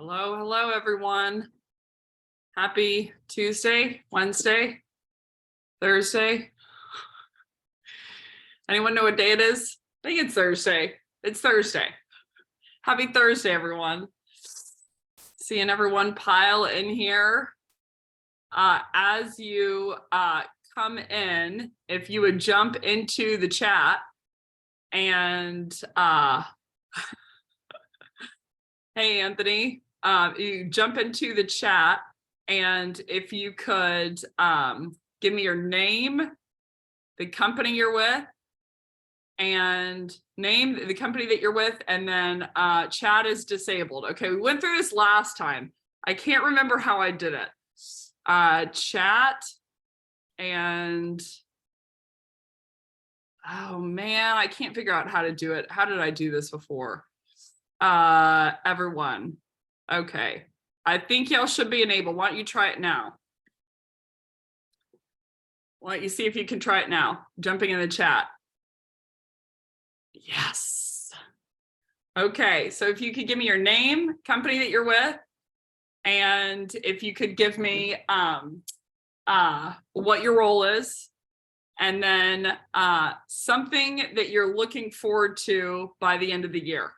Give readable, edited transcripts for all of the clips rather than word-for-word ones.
Hello, hello, everyone. Happy Tuesday, Wednesday, Thursday. Anyone know what day it is? I think it's Thursday. It's Thursday. Happy Thursday, everyone. Seeing everyone pile in here. As you come in, if you would jump into the chat and hey, Anthony, you jump into the chat, and if you could give me your name, the company you're with, and name the company that you're with, and then chat is disabled. Okay, we went through this last time. I can't remember how I did it. Chat and oh man, I can't figure out how to do it. How did I do this before? Everyone. Okay. I think y'all should be enabled. Why don't you try it now? Why don't you see if you can try it now? Jumping in the chat. Yes. Okay. So if you could give me your name, company that you're with, and if you could give me what your role is, and then something that you're looking forward to by the end of the year.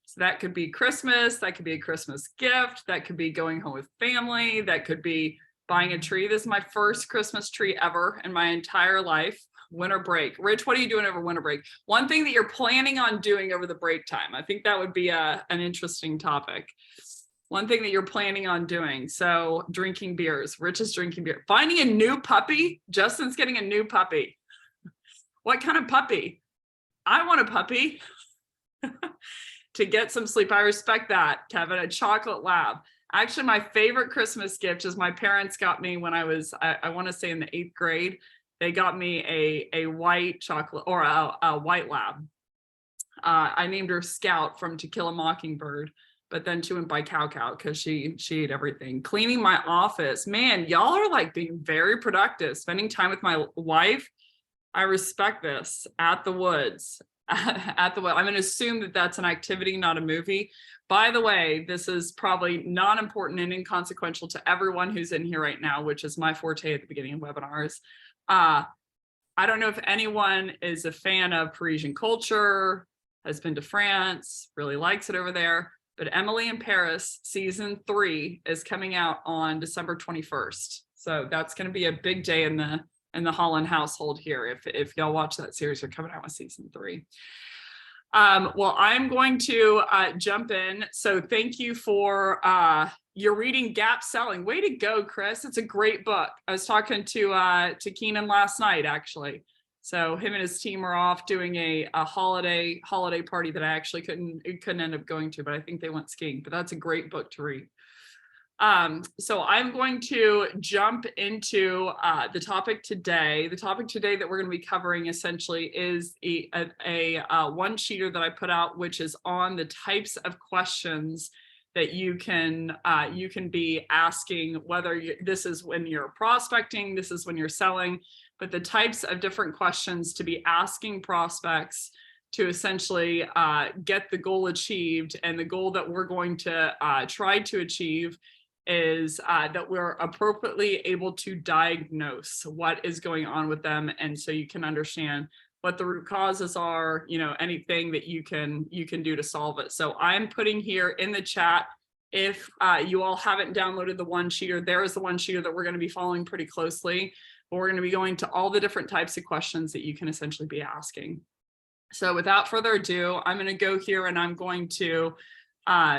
So that could be Christmas, that could be a Christmas gift, that could be going home with family, that could be buying a tree. This is my first Christmas tree ever in my entire life. Winter break. Rich, what are you doing over winter break? One thing that you're planning on doing over the break time. I think that would be an interesting topic. One thing that you're planning on doing. So drinking beers. Rich is drinking beer. Finding a new puppy. Justin's getting a new puppy. What kind of puppy? I want a puppy. To get some sleep. I respect that, Kevin. A chocolate lab. Actually, my favorite Christmas gift is my parents got me when I was, I want to say in the 8th grade, they got me a white chocolate or a white lab. I named her Scout from To Kill a Mockingbird, but then she went by Cow Cow because she ate everything. Cleaning my office. Man, y'all are like being very productive. Spending time with my wife. I respect this. At the woods. I'm going to assume that that's an activity, not a movie. By the way, this is probably not important and inconsequential to everyone who's in here right now, which is my forte at the beginning of webinars. I don't know if anyone is a fan of Parisian culture, has been to France, really likes it over there, but Emily in Paris season 3 is coming out on December 21st. So that's going to be a big day in the Holland household here. If y'all watch that series, they're coming out with season 3. Well, I'm going to jump in. So thank you for your reading Gap Selling. Way to go, Chris. It's a great book. I was talking to Keenan last night, actually. So him and his team are off doing a holiday party that I actually couldn't end up going to, but I think they went skiing. But that's a great book to read. So I'm going to jump into the topic today. The topic today that we're going to be covering essentially is a one-sheeter that I put out, which is on the types of questions that you can be asking, whether this is when you're prospecting, this is when you're selling, but the types of different questions to be asking prospects to essentially get the goal achieved. And the goal that we're going to try to achieve is that we're appropriately able to diagnose what is going on with them, and so you can understand what the root causes are, anything that you can do to solve it. So I'm putting here in the chat, if you all haven't downloaded the one-sheeter, there is the one-sheeter that we're going to be following pretty closely, but we're going to be going to all the different types of questions that you can essentially be asking. So without further ado, I'm going to go here and I'm going to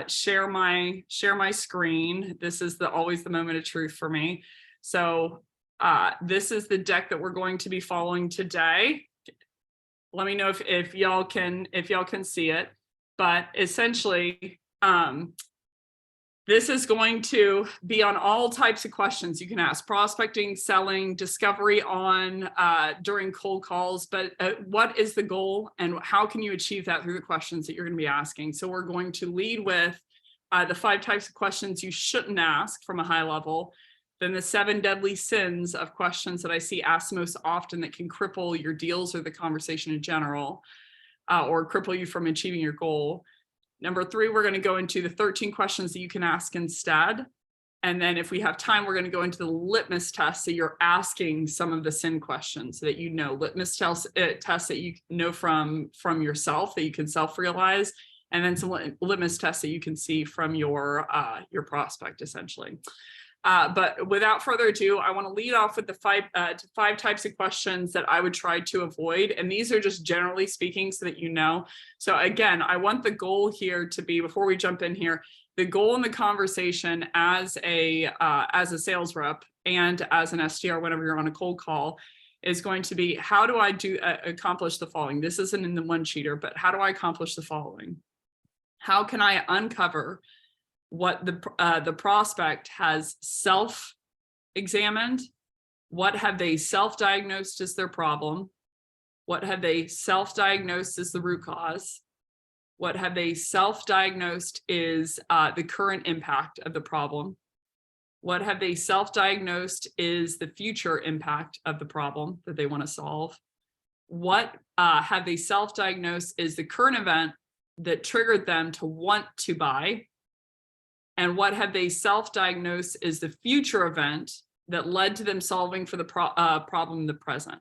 share my screen. This is always the moment of truth for me. So this is the deck that we're going to be following today. Let me know if y'all can see it. But essentially, this is going to be on all types of questions you can ask: prospecting, selling, discovery on during cold calls. But what is the goal and how can you achieve that through the questions that you're going to be asking? So we're going to lead with the 5 types of questions you shouldn't ask from a high level, then the 7 deadly sins of questions that I see asked most often that can cripple your deals or the conversation in general, or cripple you from achieving your goal. Number 3, we're going to go into the 13 questions that you can ask instead. And then if we have time, we're going to go into the litmus test that you're asking some of the SIN questions so that you know, litmus tests that you know from yourself that you can self-realize, and then some litmus tests that you can see from your prospect, essentially. But without further ado, I want to lead off with the five types of questions that I would try to avoid. And these are just generally speaking so that you know. So again, I want the goal here to be, before we jump in here, the goal in the conversation as a sales rep and as an SDR, whenever you're on a cold call, is going to be, how do I accomplish the following? This isn't in the one cheater, but how do I accomplish the following? How can I uncover what the prospect has self-examined? What have they self-diagnosed as their problem? What have they self-diagnosed as the root cause? What have they self-diagnosed is the current impact of the problem? What have they self-diagnosed is the future impact of the problem that they want to solve? What have they self-diagnosed is the current event that triggered them to want to buy? And what have they self-diagnosed is the future event that led to them solving for the problem in the present?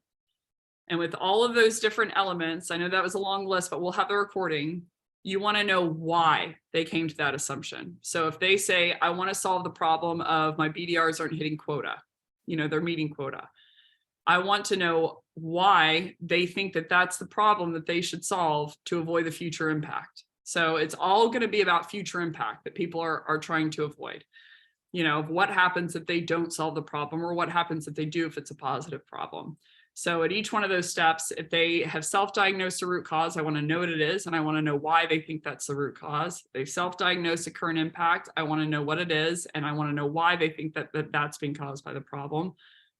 And with all of those different elements, I know that was a long list, but we'll have the recording. You want to know why they came to that assumption. So if they say, I want to solve the problem of my BDRs aren't hitting quota, they're meeting quota. I want to know why they think that that's the problem that they should solve to avoid the future impact. So it's all going to be about future impact that people are trying to avoid. What happens if they don't solve the problem, or what happens if they do, if it's a positive problem. So at each one of those steps, if they have self-diagnosed a root cause, I want to know what it is, and I want to know why they think that's the root cause. They've self-diagnosed a current impact. I want to know what it is, and I want to know why they think that's being caused by the problem.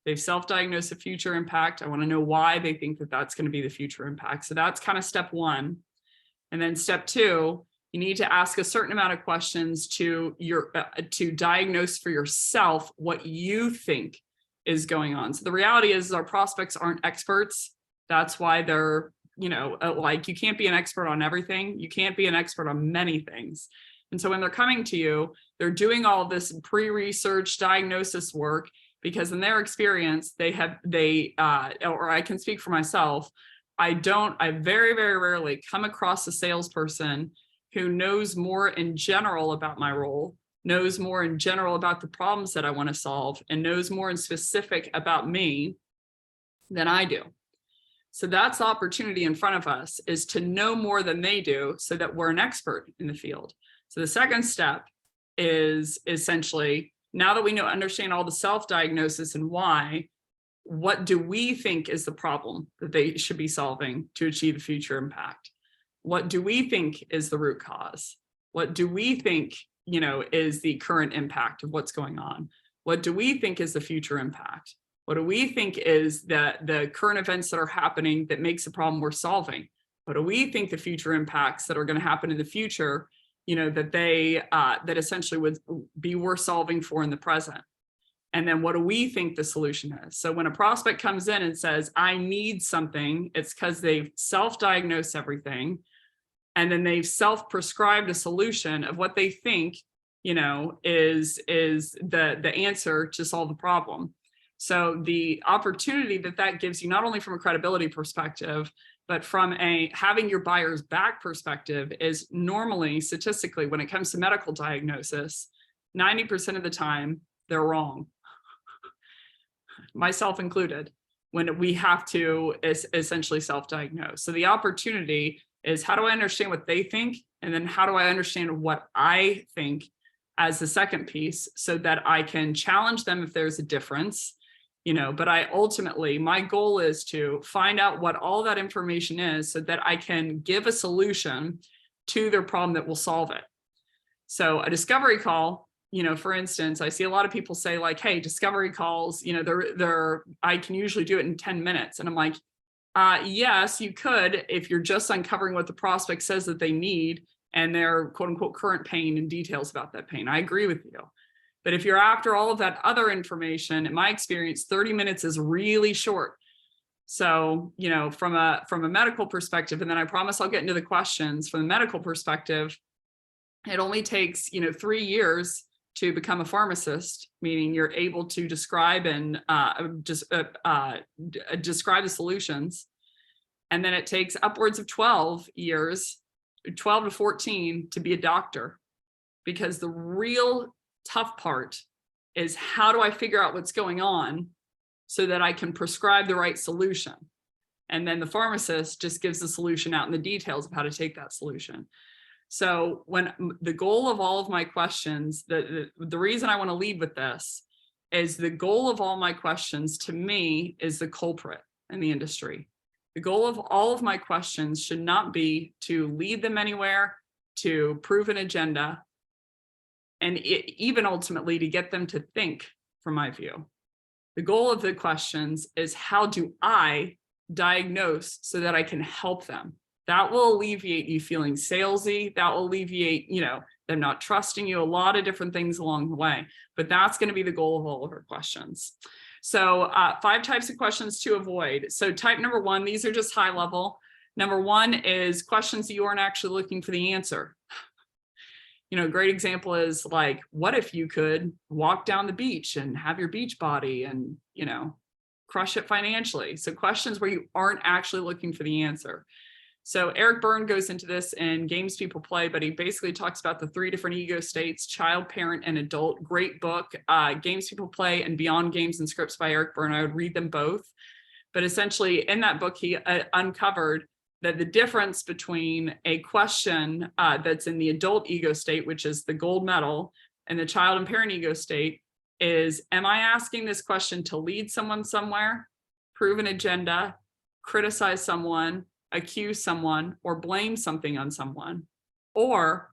They've self-diagnosed a future impact. I want to know why they think that that's going to be the future impact. So that's kind of step 1. And then step 2, you need to ask a certain amount of questions to diagnose for yourself what you think is going on. So the reality is our prospects aren't experts. That's why they're, like, you can't be an expert on everything. You can't be an expert on many things. And so when they're coming to you, they're doing all this pre-research diagnosis work because in their experience, or I can speak for myself, I very, very rarely come across a salesperson who knows more in general about my role, knows more in general about the problems that I want to solve, and knows more in specific about me than I do. So that's the opportunity in front of us, is to know more than they do so that we're an expert in the field. So the second step is essentially, now that we understand all the self-diagnosis and why, what do we think is the problem that they should be solving to achieve the future impact? What do we think is the root cause? What do we think, is the current impact of what's going on? What do we think is the future impact? What do we think is the current events that are happening that makes the problem we're solving? What do we think the future impacts that are going to happen in the future, that essentially would be worth solving for in the present? And then what do we think the solution is? So when a prospect comes in and says, I need something, it's because they've self-diagnosed everything. And then they've self-prescribed a solution of what they think, is the answer to solve the problem. So the opportunity that gives you, not only from a credibility perspective, but from having your buyer's back perspective, is normally, statistically, when it comes to medical diagnosis, 90% of the time, they're wrong. Myself included, when we have to essentially self-diagnose. So the opportunity is, how do I understand what they think? And then how do I understand what I think as the second piece, so that I can challenge them if there's a difference, but ultimately, my goal is to find out what all that information is so that I can give a solution to their problem that will solve it. So a discovery call, for instance, I see a lot of people say, like, hey, discovery calls, I can usually do it in 10 minutes. And I'm like, yes, you could, if you're just uncovering what the prospect says that they need and their quote unquote current pain and details about that pain. I agree with you. But if you're after all of that other information, in my experience, 30 minutes is really short. So, from a medical perspective, and then I promise I'll get into the questions. From a medical perspective, It only takes, 3 years to become a pharmacist, meaning you're able to describe and describe the solutions. And then it takes upwards of 12 years, 12 to 14 to be a doctor, because the real tough part is, how do I figure out what's going on so that I can prescribe the right solution? And then the pharmacist just gives the solution out in the details of how to take that solution. So when the goal of all of my questions, the reason I want to lead with this is, the goal of all my questions to me is the culprit in the industry. The goal of all of my questions should not be to lead them anywhere, to prove an agenda, and even ultimately to get them to think, from my view. The goal of the questions is, how do I diagnose so that I can help them? That will alleviate you feeling salesy. That will alleviate, them not trusting you, a lot of different things along the way. But that's going to be the goal of all of our questions. So 5 types of questions to avoid. So type number 1, these are just high level. Number 1 is questions that you aren't actually looking for the answer. A great example is like, what if you could walk down the beach and have your beach body and, crush it financially? So questions where you aren't actually looking for the answer. So Eric Berne goes into this in Games People Play, but he basically talks about the 3 different ego states: child, parent, and adult. Great book, Games People Play and Beyond Games and Scripts by Eric Berne. I would read them both. But essentially in that book, he uncovered that the difference between a question that's in the adult ego state, which is the gold medal, and the child and parent ego state is, am I asking this question to lead someone somewhere, prove an agenda, criticize someone, accuse someone, or blame something on someone? Or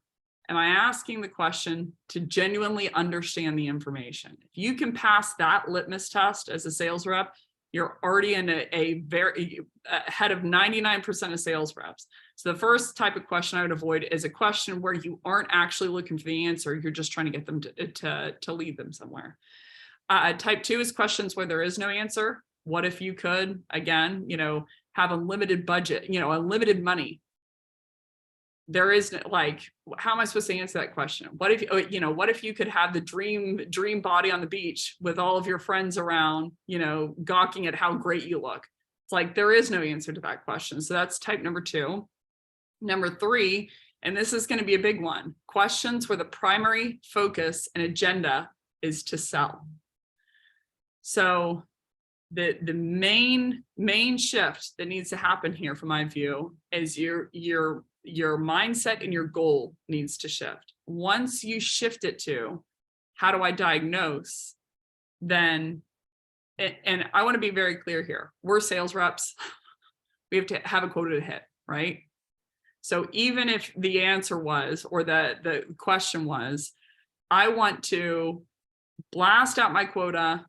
am I asking the question to genuinely understand the information? If you can pass that litmus test as a sales rep, you're already in a very ahead of 99% of sales reps. So the first type of question I would avoid is a question where you aren't actually looking for the answer. You're just trying to get them to lead them somewhere. Type 2 is questions where there is no answer. What if you could, again, have unlimited budget, unlimited money? There is like, how am I supposed to answer that question? What if you could have the dream body on the beach with all of your friends around, gawking at how great you look? It's like, there is no answer to that question. So that's type number 2. Number 3, and this is going to be a big one, questions where the primary focus and agenda is to sell. So the main shift that needs to happen here, from my view, is your mindset and your goal needs to shift. Once you shift it to, how do I diagnose? Then, and I want to be very clear here, we're sales reps. We have to have a quota to hit, right? So even if the answer was, or the question was, I want to blast out my quota,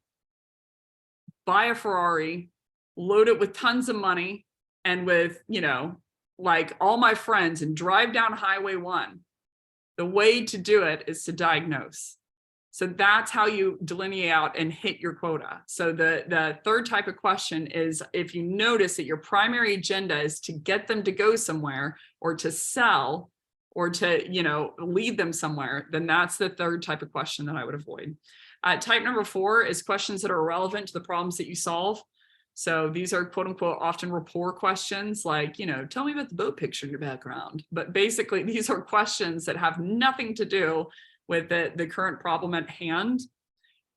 buy a Ferrari, load it with tons of money, and with, like all my friends, and drive down Highway 1. The way to do it is to diagnose. So that's how you delineate out and hit your quota. So the third type of question is, if you notice that your primary agenda is to get them to go somewhere, or to sell, or to, lead them somewhere, then that's the third type of question that I would avoid. Type number 4 is questions that are relevant to the problems that you solve. So these are quote unquote often rapport questions, like, tell me about the boat picture in your background. But basically, these are questions that have nothing to do with the current problem at hand.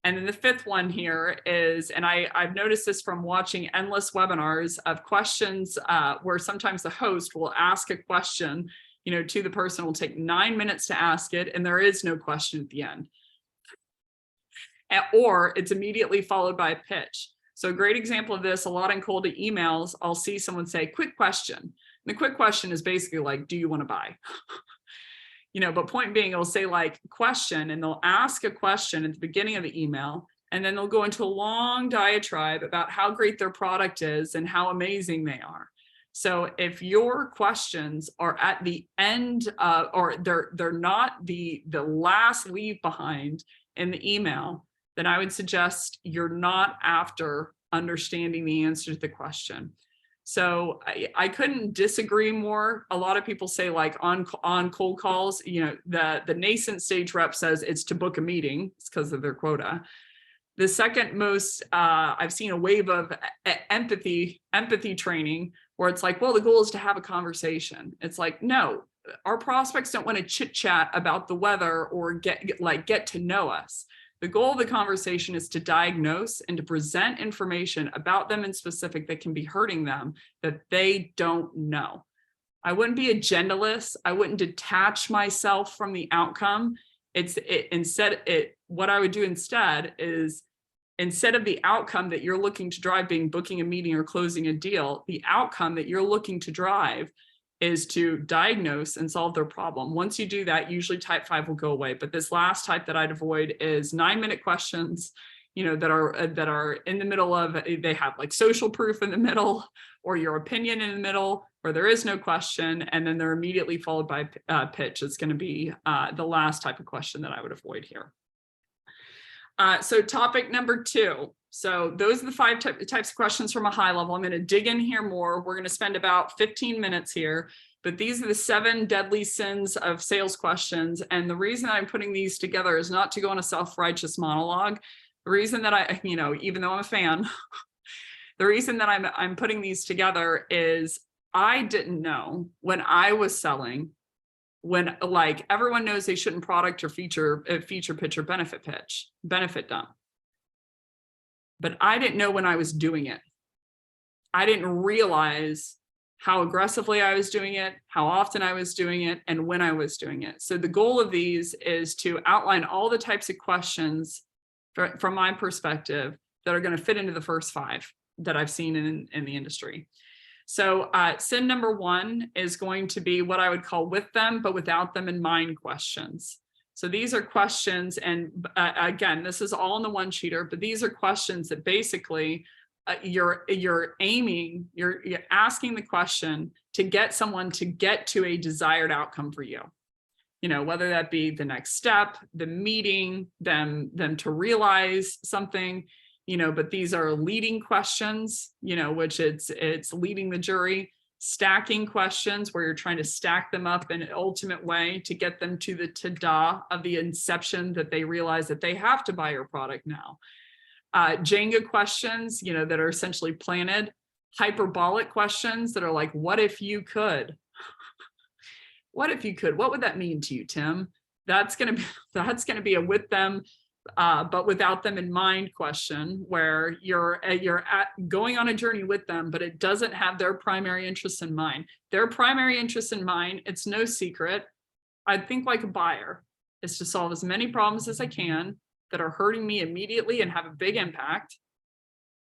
And then the 5th one here is, and I've noticed this from watching endless webinars of questions where sometimes the host will ask a question, to the person. It will take 9 minutes to ask it, and there is no question at the end. Or it's immediately followed by a pitch. So a great example of this, a lot in cold emails, I'll see someone say, quick question. And the quick question is basically like, do you want to buy? But point being, it'll say like question, and they'll ask a question at the beginning of the email, and then they'll go into a long diatribe about how great their product is and how amazing they are. So if your questions are at the end, or they're not the last leave behind in the email, then I would suggest you're not after understanding the answer to the question. So I couldn't disagree more. A lot of people say like on cold calls, you know, the nascent stage rep says it's to book a meeting. It's because of their quota. The second most, I've seen a wave of empathy training where it's like, well, the goal is to have a conversation. It's like, no, our prospects don't want to chit chat about the weather or get to know us. The goal of the conversation is to diagnose and to present information about them in specific that can be hurting them that they don't know. I wouldn't be agendaless. I wouldn't detach myself from the outcome. What I would do instead is, instead of the outcome that you're looking to drive being booking a meeting or closing a deal, the outcome that you're looking to drive is to diagnose and solve their problem. Once you do that, usually type 5 will go away. But this last type that I'd avoid is 9-minute questions, you know, that are in the middle of, they have like social proof in the middle or your opinion in the middle, or there is no question, and then they're immediately followed by pitch. It's going to be the last type of question that I would avoid here. So topic number 2. So those are the 5 types of questions from a high level. I'm going to dig in here more. We're going to spend about 15 minutes here, but these are the 7 deadly sins of sales questions. And the reason I'm putting these together is not to go on a self-righteous monologue. The reason that I, you know, even though I'm a fan, the reason that I'm putting these together is I didn't know when I was selling, when like everyone knows they shouldn't product or feature pitch or benefit dump. But I didn't know when I was doing it. I didn't realize how aggressively I was doing it, how often I was doing it, and when I was doing it. So the goal of these is to outline all the types of questions from my perspective that are going to fit into the first 5 that I've seen in the industry. So sin number 1 is going to be what I would call with them, but without them in mind questions. So these are questions, and again, this is all in the one-sheeter, but these are questions that basically you're asking the question to get someone to get to a desired outcome for you. You know, whether that be the next step, the meeting, them to realize something, you know, but these are leading questions, you know, which it's leading the jury. Stacking questions where you're trying to stack them up in an ultimate way to get them to the ta-da of the inception that they realize that they have to buy your product now. Jenga questions, you know, that are essentially planted. Hyperbolic questions that are like, what if you could? What if you could? What would that mean to you, Tim? That's gonna be a with them, but without them in mind question, where you're going on a journey with them, but it doesn't have their primary interests in mind. Their primary interest in mind, it's no secret. I think like a buyer is to solve as many problems as I can that are hurting me immediately and have a big impact,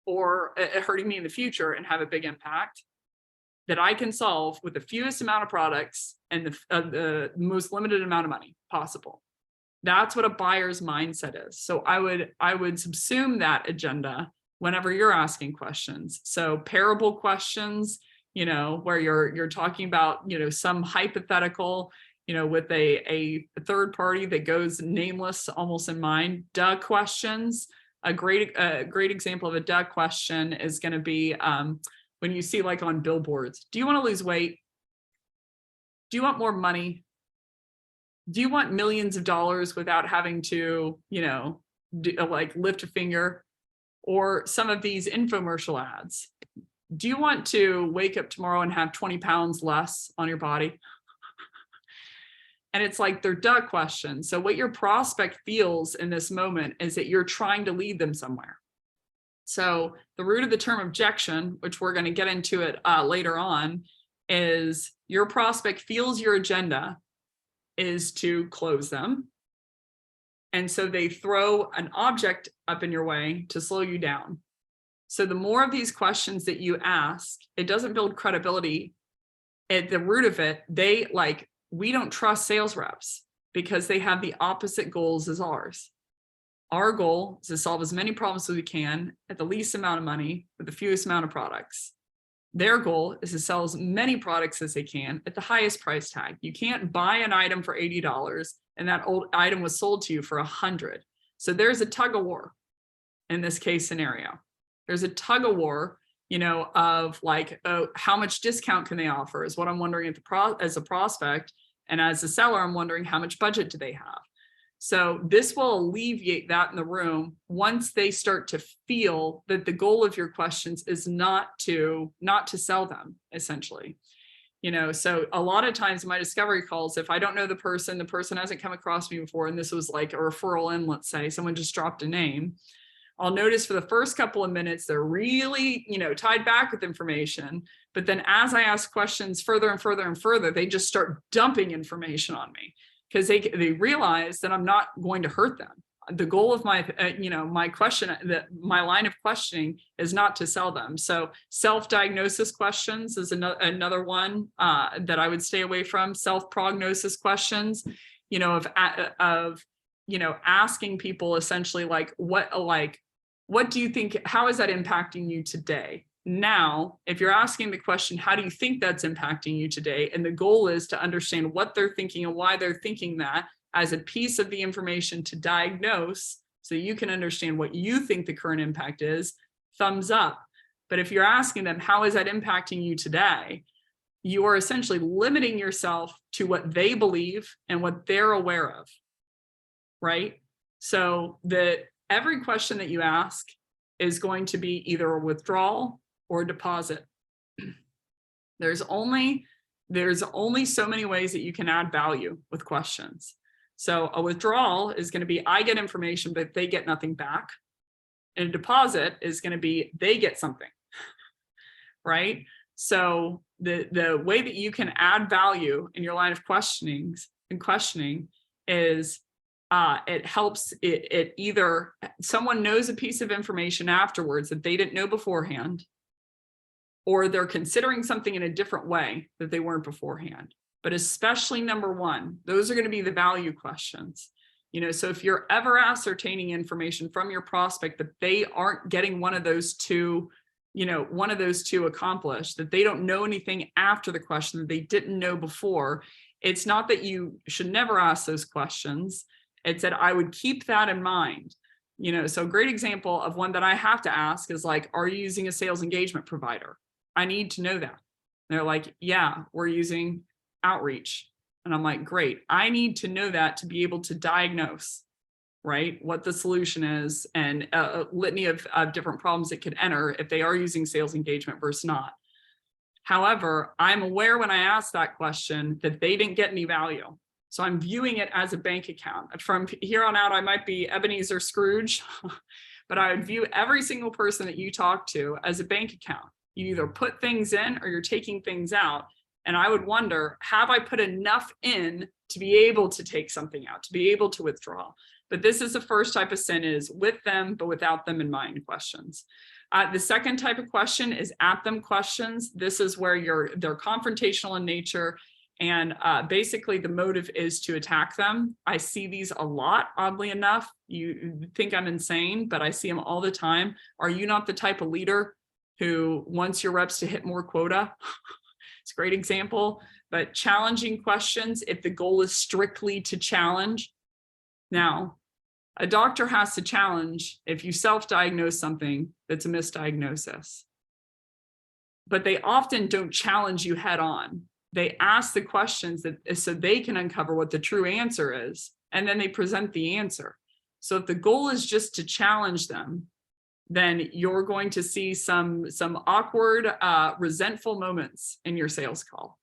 or hurting me in the future and have a big impact, that I can solve with the fewest amount of products and the most limited amount of money possible. That's what a buyer's mindset is. So I would subsume that agenda whenever you're asking questions. So parable questions, you know, where you're talking about, you know, some hypothetical, you know, with a third party that goes nameless almost in mind. Duh questions. A great example of a duh question is going to be when you see like on billboards, do you want to lose weight? Do you want more money? Do you want millions of dollars without having to, you know, like lift a finger? Or some of these infomercial ads. Do you want to wake up tomorrow and have 20 pounds less on your body? And it's like they're duh questions. So what your prospect feels in this moment is that you're trying to lead them somewhere. So the root of the term objection, which we're going to get into it later on, is your prospect feels your agenda is to close them. And so they throw an object up in your way to slow you down. So the more of these questions that you ask, it doesn't build credibility. At the root of it, we don't trust sales reps because they have the opposite goals as ours. Our goal is to solve as many problems as we can at the least amount of money with the fewest amount of products. Their goal is to sell as many products as they can at the highest price tag. You can't buy an item for $80 and that old item was sold to you for $100. So there's a tug of war in this case scenario. There's a tug of war of like, oh, how much discount can they offer is what I'm wondering as a prospect. And as a seller, I'm wondering how much budget do they have? So this will alleviate that in the room once they start to feel that the goal of your questions is not to sell them, essentially. So a lot of times in my discovery calls, if I don't know the person hasn't come across me before, and this was like a referral in, let's say someone just dropped a name, I'll notice for the first couple of minutes, they're really, tied back with information. But then as I ask questions further and further and further, they just start dumping information on me because they realize that I'm not going to hurt them. The goal of my, my line of questioning is not to sell them. So self-diagnosis questions is another one that I would stay away from. Self-prognosis questions, asking people essentially like, what do you think, how is that impacting you today? Now, if you're asking the question, how do you think that's impacting you today? And the goal is to understand what they're thinking and why they're thinking that as a piece of the information to diagnose, so you can understand what you think the current impact is, thumbs up. But if you're asking them, how is that impacting you today? You are essentially limiting yourself to what they believe and what they're aware of, right? So that every question that you ask is going to be either a withdrawal or a deposit. There's only so many ways that you can add value with questions. So a withdrawal is going to be, I get information, but they get nothing back. And a deposit is going to be, they get something, right? So the way that you can add value in your line of questioning is it helps it either someone knows a piece of information afterwards that they didn't know beforehand, or they're considering something in a different way that they weren't beforehand. But especially number one, those are going to be the value questions. So if you're ever ascertaining information from your prospect that they aren't getting one of those two accomplished, that they don't know anything after the question that they didn't know before, it's not that you should never ask those questions. It's that I would keep that in mind. So a great example of one that I have to ask is like, are you using a sales engagement provider? I need to know that. And they're like, yeah, we're using outreach. And I'm like, great. I need to know that to be able to diagnose, right, what the solution is and a litany of different problems it could enter if they are using sales engagement versus not. However, I'm aware when I ask that question that they didn't get any value. So I'm viewing it as a bank account. From here on out, I might be Ebenezer Scrooge, but I would view every single person that you talk to as a bank account. You either put things in or you're taking things out. And I would wonder, have I put enough in to be able to take something out, to be able to withdraw? But this is the first type of sin, is with them, but without them in mind questions. The second type of question is at them questions. This is where they're confrontational in nature. And basically the motive is to attack them. I see these a lot, oddly enough. You think I'm insane, but I see them all the time. Are you not the type of leader who wants your reps to hit more quota? It's a great example, but challenging questions, if the goal is strictly to challenge. Now, a doctor has to challenge if you self-diagnose something that's a misdiagnosis. But they often don't challenge you head on. They ask the questions so they can uncover what the true answer is, and then they present the answer. So if the goal is just to challenge them, then you're going to see some awkward, resentful moments in your sales call.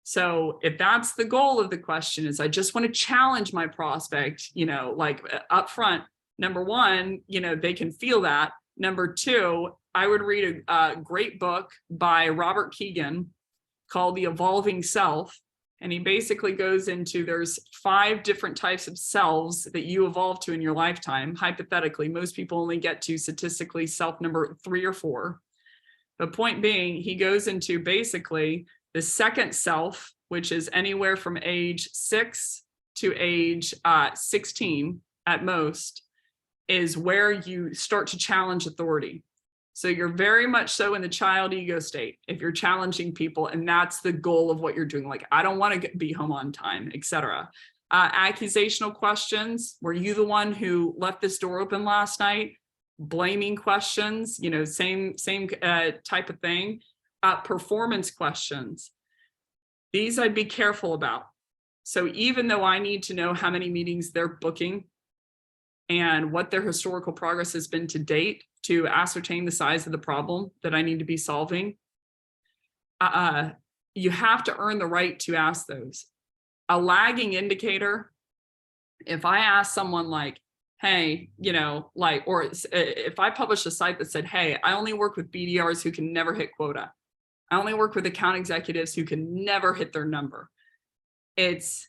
So if that's the goal of the question, is I just want to challenge my prospect, like up front, number one, they can feel that. Number two, I would read a great book by Robert Keegan called The Evolving Self. And he basically goes into, there's 5 different types of selves that you evolve to in your lifetime. Hypothetically, most people only get to statistically self number 3 or 4. The point being, he goes into basically the second self, which is anywhere from age 6 to age 16 at most, is where you start to challenge authority. So you're very much so in the child ego state if you're challenging people, and that's the goal of what you're doing. Like, I don't want to be home on time, etc. Accusational questions. Were you the one who left this door open last night? blaming questions, same type of thing. Performance questions. These I'd be careful about. So even though I need to know how many meetings they're booking and what their historical progress has been to date to ascertain the size of the problem that I need to be solving, you have to earn the right to ask those. A lagging indicator, if I ask someone like, hey, or if I published a site that said, hey, I only work with BDRs who can never hit quota. I only work with account executives who can never hit their number. It's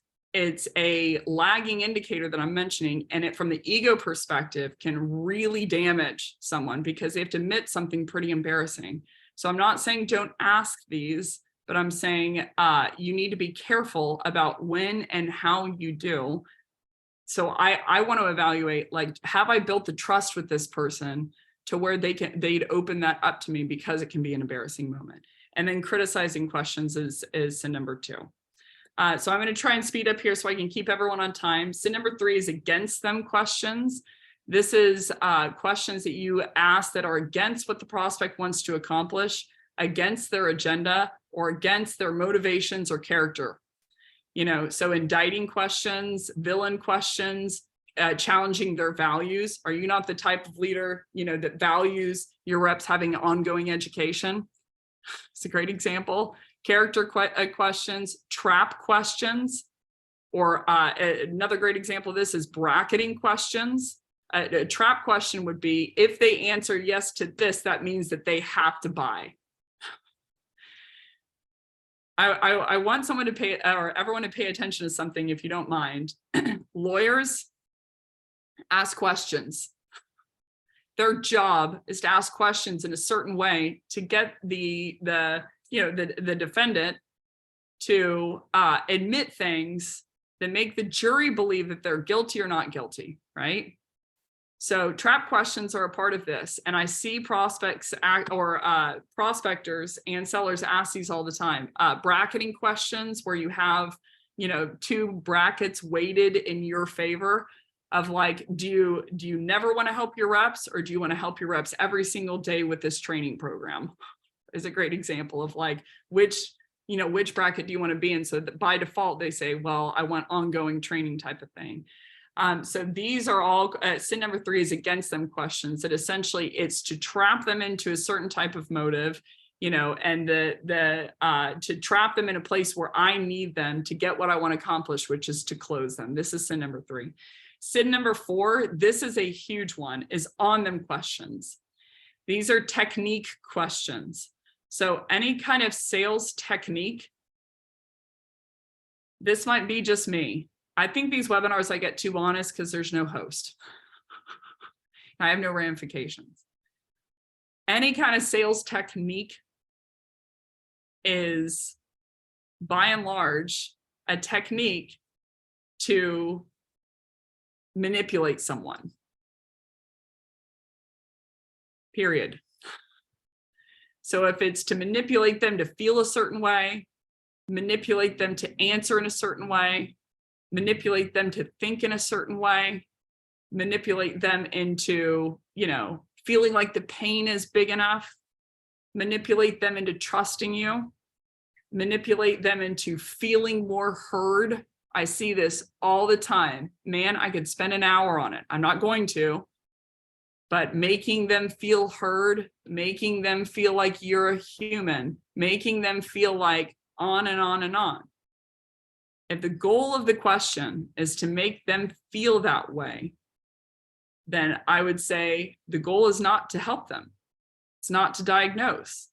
a lagging indicator that I'm mentioning, and it from the ego perspective can really damage someone because they have to admit something pretty embarrassing. So I'm not saying don't ask these, but I'm saying you need to be careful about when and how you do. So I want to evaluate, like, have I built the trust with this person to where they'd open that up to me, because it can be an embarrassing moment. And then criticizing questions is sin number 2. So I'm going to try and speed up here so I can keep everyone on time. Sin number 3 is against them questions. This is questions that you ask that are against what the prospect wants to accomplish, against their agenda, or against their motivations or character. So indicting questions, villain questions, challenging their values. Are you not the type of leader, that values your reps having ongoing education? It's a great example. Character questions, trap questions, or another great example of this is bracketing questions. A trap question would be, if they answer yes to this, that means that they have to buy. I want someone to pay, or everyone to pay attention to something, if you don't mind. Lawyers ask questions. Their job is to ask questions in a certain way to get the defendant to admit things that make the jury believe that they're guilty or not guilty, right? So trap questions are a part of this. And I see prospectors and sellers ask these all the time. Bracketing questions where you have, 2 brackets weighted in your favor of like, do you never want to help your reps, or do you want to help your reps every single day with this training program? Is a great example of like, which bracket do you want to be in? So that by default, they say, well, I want ongoing training type of thing. So these are all sin number 3 is against them questions, that essentially it's to trap them into a certain type of motive, and to trap them in a place where I need them to get what I want to accomplish, which is to close them. This is sin number 3. Sin number 4, this is a huge one, is on them questions. These are technique questions. So any kind of sales technique, this might be just me. I think these webinars I get too honest because there's no host. I have no ramifications. Any kind of sales technique is, by and large, a technique to manipulate someone. Period. So if it's to manipulate them to feel a certain way, manipulate them to answer in a certain way, manipulate them to think in a certain way, manipulate them into, feeling like the pain is big enough, manipulate them into trusting you, manipulate them into feeling more heard. I see this all the time. Man, I could spend an hour on it. I'm not going to, but making them feel heard, making them feel like you're a human, making them feel like on and on and on. If the goal of the question is to make them feel that way, then I would say the goal is not to help them. It's not to diagnose.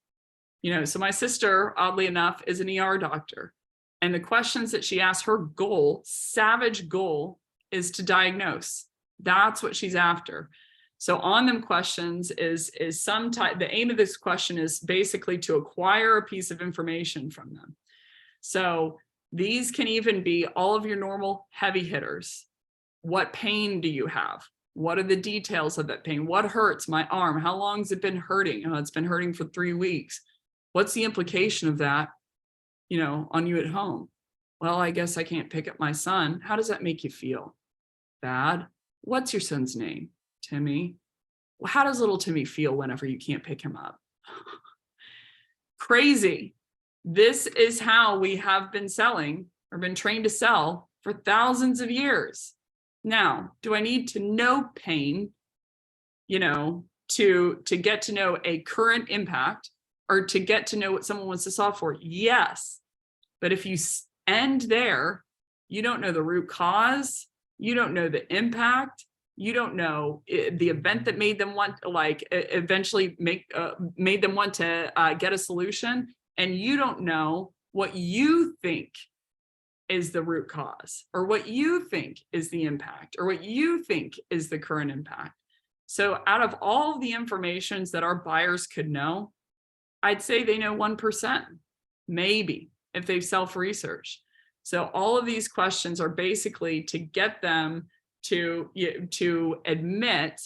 So my sister, oddly enough, is an ER doctor. And the questions that she asks, her goal, savage goal, is to diagnose. That's what she's after. So on them questions is some type, the aim of this question is basically to acquire a piece of information from them. So these can even be all of your normal heavy hitters. What pain do you have? What are the details of that pain? What hurts? My arm. How long has it been hurting? Oh, it's been hurting for 3 weeks. What's the implication of that, on you at home? Well, I guess I can't pick up my son. How does that make you feel? Bad. What's your son's name? Timmy. How does little Timmy feel whenever you can't pick him up? Crazy. This is how we have been selling or been trained to sell for thousands of years. Now, do I need to know pain, to get to know a current impact or to get to know what someone wants to solve for? Yes. But if you end there, you don't know the root cause, you don't know the impact, you don't know the event that made them want, eventually made them want to get a solution, and you don't know what you think is the root cause, or what you think is the impact, or what you think is the current impact. So out of all of the informations that our buyers could know, I'd say they know 1%, maybe, if they've self-researched. So all of these questions are basically to get them to admit,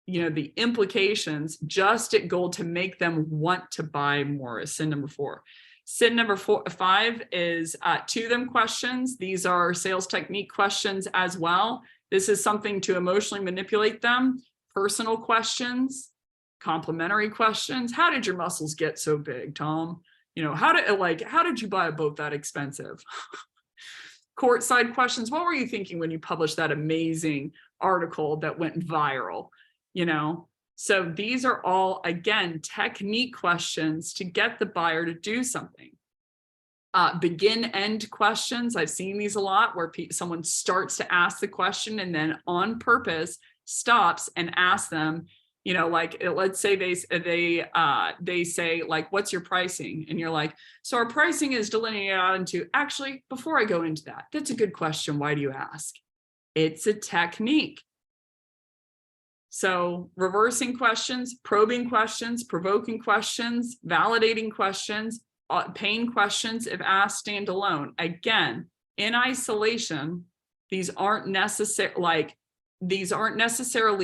the implications, just at goal to make them want to buy more, is sin number 4. Sin number 5 is to them questions. These are sales technique questions as well. This is something to emotionally manipulate them. Personal questions, complimentary questions. How did your muscles get so big, Tom? How did you buy a boat that expensive? Courtside questions. What were you thinking when you published that amazing article that went viral? So these are all, again, technique questions to get the buyer to do something. Begin-end questions. I've seen these a lot where someone starts to ask the question and then on purpose stops and asks them, let's say they say, like, what's your pricing? And you're like, so our pricing is delineated out into, actually, before I go into that, that's a good question. Why do you ask? It's a technique. So reversing questions, probing questions, provoking questions, validating questions, pain questions, if asked, stand alone. Again, in isolation, these aren't necessarily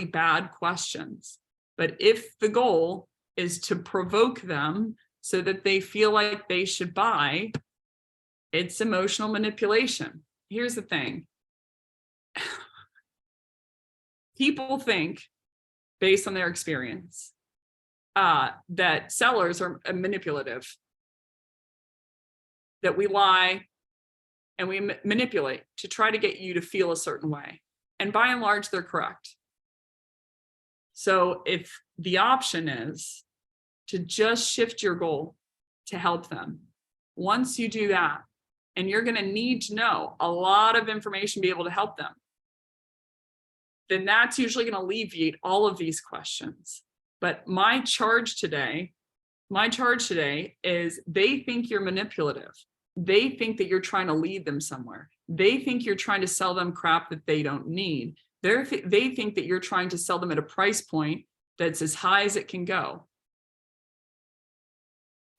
bad questions. But if the goal is to provoke them so that they feel like they should buy, it's emotional manipulation. Here's the thing. People think, based on their experience, that sellers are manipulative, that we lie and we manipulate to try to get you to feel a certain way. And by and large, they're correct. So if the option is to just shift your goal to help them, once you do that, and you're going to need to know a lot of information to be able to help them, then that's usually going to alleviate all of these questions. But my charge today is they think you're manipulative. They think that you're trying to lead them somewhere. They think you're trying to sell them crap that they don't need. They think that you're trying to sell them at a price point that's as high as it can go.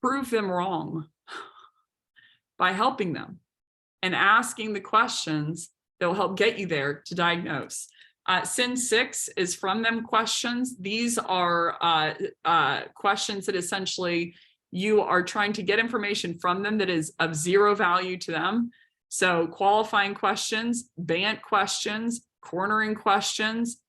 Prove them wrong by helping them and asking the questions that will help get you there to diagnose. Sin 6 is from them questions. These are questions that essentially you are trying to get information from them that is of zero value to them. So qualifying questions, BANT questions, cornering questions,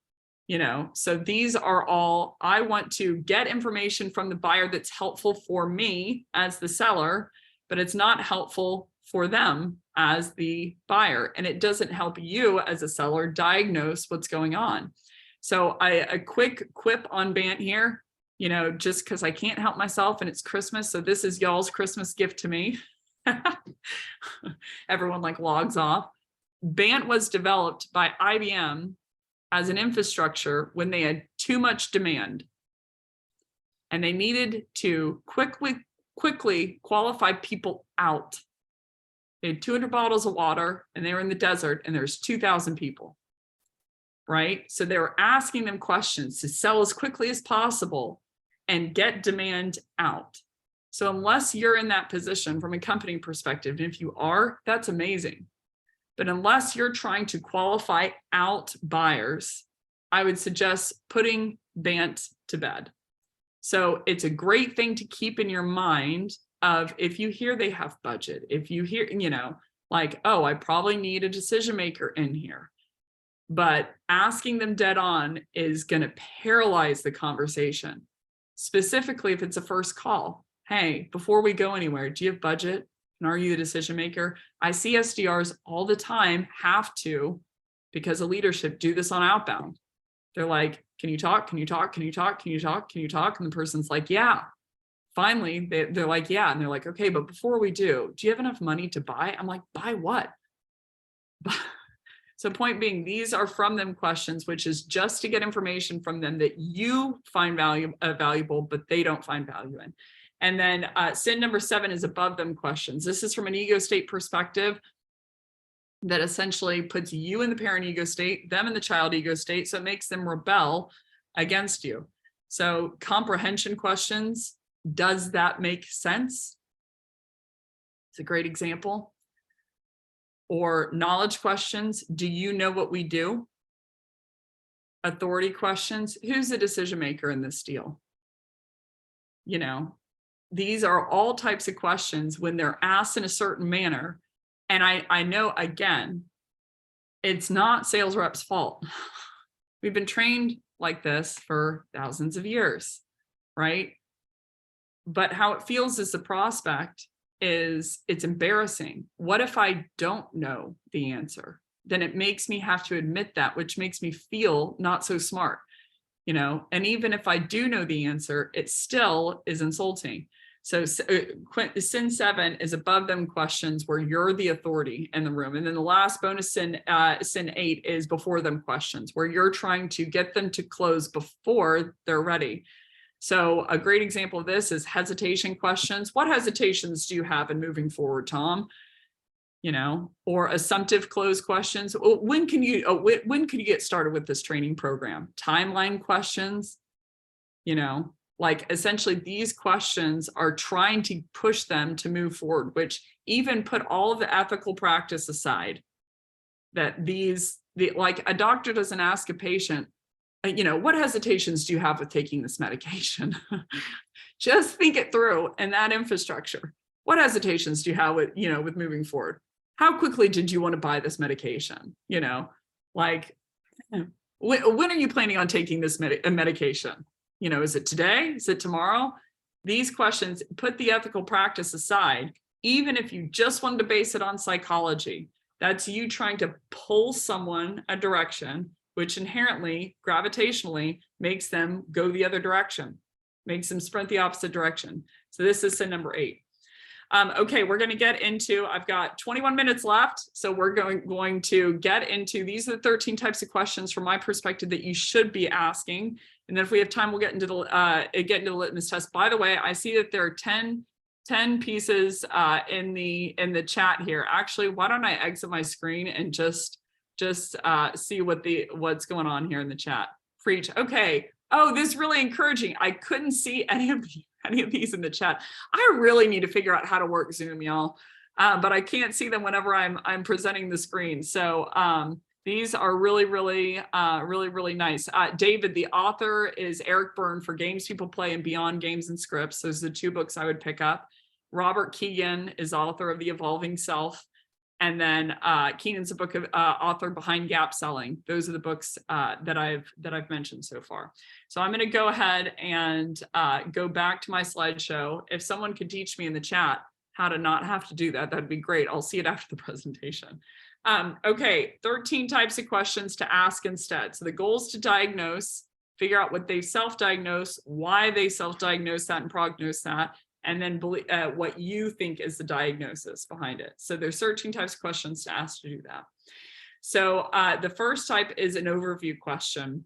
so these are all, I want to get information from the buyer that's helpful for me as the seller, but it's not helpful for them as the buyer. And it doesn't help you as a seller diagnose what's going on. So a quick quip on BANT here, just because I can't help myself and it's Christmas. So this is y'all's Christmas gift to me. Everyone logs off. BANT was developed by IBM as an infrastructure when they had too much demand. And they needed to quickly qualify people out. They had 200 bottles of water and they were in the desert and there's 2,000 people, right? So they were asking them questions to sell as quickly as possible and get demand out. So unless you're in that position from a company perspective, and if you are, that's amazing. But unless you're trying to qualify out buyers, I would suggest putting BANT to bed. So it's a great thing to keep in your mind of if you hear they have budget, if you hear, oh, I probably need a decision maker in here. but asking them dead on is going to paralyze the conversation. Specifically, if it's a first call. Hey, before we go anywhere, do you have budget? And are you the decision maker? I see SDRs all the time have to, because of leadership, do this on outbound. They're like, can you talk? Can you talk? Can you talk? Can you talk? Can you talk? And the person's like, yeah. Finally, they're like, yeah. And they're like, okay, but before we do you have enough money to buy? I'm like, buy what? So point being, these are from them questions, which is just to get information from them that you find valuable, but they don't find value in. And then sin number 7 is above them questions. This is from an ego state perspective that essentially puts you in the parent ego state, them in the child ego state. So it makes them rebel against you. So comprehension questions, does that make sense? It's a great example. Or knowledge questions, do you know what we do? Authority questions, who's the decision maker in this deal? You know, these are all types of questions when they're asked in a certain manner. And I know, again, it's not sales reps' fault. We've been trained like this for thousands of years, right? But how it feels as a prospect is it's embarrassing. What if I don't know the answer? Then it makes me have to admit that, which makes me feel not so smart, you know? And even if I do know the answer, it still is insulting. So sin 7 is above them questions where you're the authority in the room. And then the last bonus sin 8 is before them questions where you're trying to get them to close before they're ready. So a great example of this is hesitation questions. What hesitations do you have in moving forward, Tom? You know, or assumptive close questions. When can you get started with this training program? Timeline questions, you know, like essentially these questions are trying to push them to move forward, which even put all of the ethical practice aside, that like a doctor doesn't ask a patient, you know, what hesitations do you have with taking this medication? Just think it through in that infrastructure. What hesitations do you have with, you know, with moving forward? How quickly did you want to buy this medication? You know, like, when are you planning on taking this medication? You know, is it today? Is it tomorrow? These questions put the ethical practice aside, even if you just wanted to base it on psychology. That's you trying to pull someone a direction, which inherently, gravitationally, makes them go the other direction, makes them sprint the opposite direction. So this is sin number 8. Okay, we're going to get into, I've got 21 minutes left. So we're going to get into, these are the 13 types of questions from my perspective that you should be asking. And then if we have time, we'll get into the litmus test. By the way, I see that there are 10 pieces in the chat here. Actually, why don't I exit my screen and just see what's going on here in the chat. Preach. Okay. Oh, this is really encouraging. I couldn't see any of these in the chat. I really need to figure out how to work Zoom, y'all. But I can't see them whenever I'm presenting the screen. So these are really nice. David, the author is Eric Byrne for Games People Play and Beyond Games and Scripts. Those are the 2 books I would pick up. Robert Keegan is author of The Evolving Self. And then Keenan's a book of author behind Gap Selling. Those are the books that I've mentioned so far. So I'm going to go ahead and go back to my slideshow. If someone could teach me in the chat how to not have to do that, that'd be great. I'll see it after the presentation. Okay, 13 types of questions to ask instead. So the goal is to diagnose, figure out what they self-diagnose, why they self-diagnose that and prognose that, and then what you think is the diagnosis behind it. So there's 13 types of questions to ask to do that. So the first type is an overview question.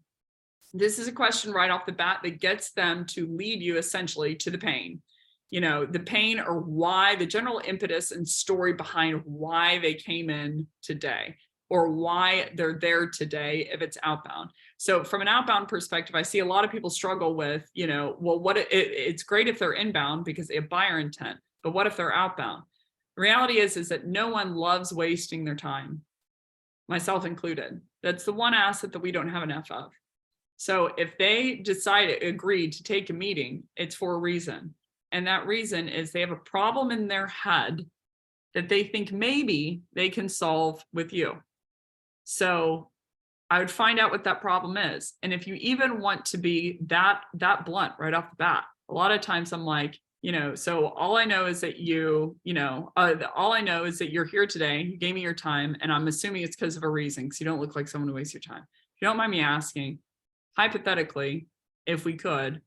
This is a question right off the bat that gets them to lead you essentially to the pain. You know, the pain or why, the general impetus and story behind why they came in today or why they're there today if it's outbound. So from an outbound perspective, I see a lot of people struggle with, you know, well, it's great if they're inbound because they have buyer intent, but what if they're outbound? The reality is that no one loves wasting their time, myself included. That's the one asset that we don't have enough of. So if they agreed to take a meeting, it's for a reason. And that reason is they have a problem in their head that they think maybe they can solve with you. So I would find out what that problem is. And if you even want to be that blunt right off the bat, a lot of times I'm like, so all I know is that all I know is that you're here today, you gave me your time, and I'm assuming it's because of a reason, because you don't look like someone to waste your time. If you don't mind me asking, hypothetically, if we could,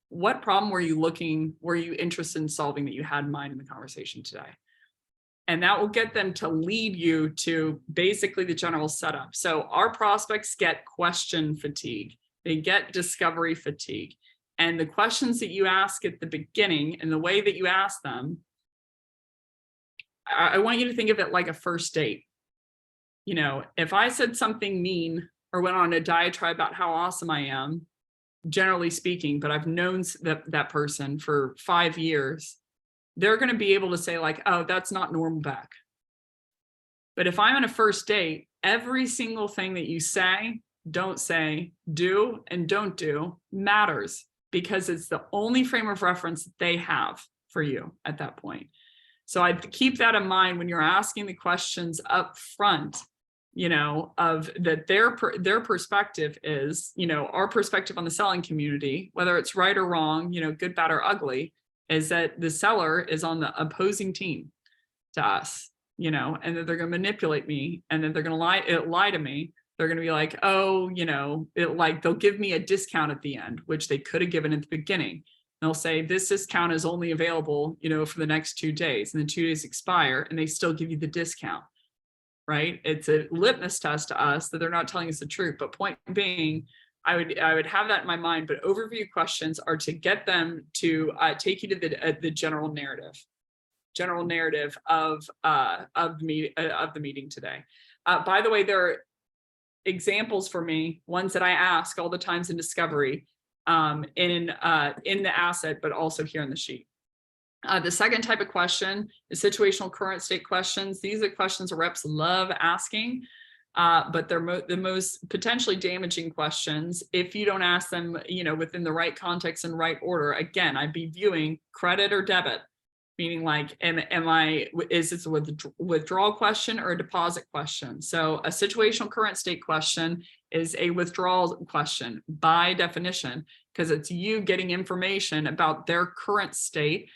what problem were you interested in solving that you had in mind in the conversation today? And that will get them to lead you to basically the general setup. So our prospects get question fatigue. They get discovery fatigue. And the questions that you ask at the beginning and the way that you ask them, I want you to think of it like a first date. If I said something mean or went on a diatribe about how awesome I am, generally speaking, but I've known that person for 5 years, they're going to be able to say like, oh, that's not normal Becc. But if I'm on a first date, every single thing that you say, don't say, do, and don't do matters, because it's the only frame of reference that they have for you at that point. So I'd keep that in mind when you're asking the questions up front, of that their perspective is, our perspective on the selling community, whether it's right or wrong, good, bad, or ugly, is that the seller is on the opposing team to us, and that they're going to manipulate me, and that they're going to lie to me. They're going to be like, oh, they'll give me a discount at the end, which they could have given at the beginning. They'll say this discount is only available, for the next 2 days, and the 2 days expire, and they still give you the discount, right? It's a litmus test to us that they're not telling us the truth. But point being, I would have that in my mind, but overview questions are to get them to take you to the general narrative of the meeting today. By the way, there are examples for me, ones that I ask all the times in discovery, in the asset, but also here in the sheet. The second type of question is situational current state questions. These are questions reps love asking. But they're the most potentially damaging questions if you don't ask them, within the right context and right order. Again, I'd be viewing credit or debit, meaning like, is this a withdrawal question or a deposit question? So a situational current state question is a withdrawal question by definition, because it's you getting information about their current state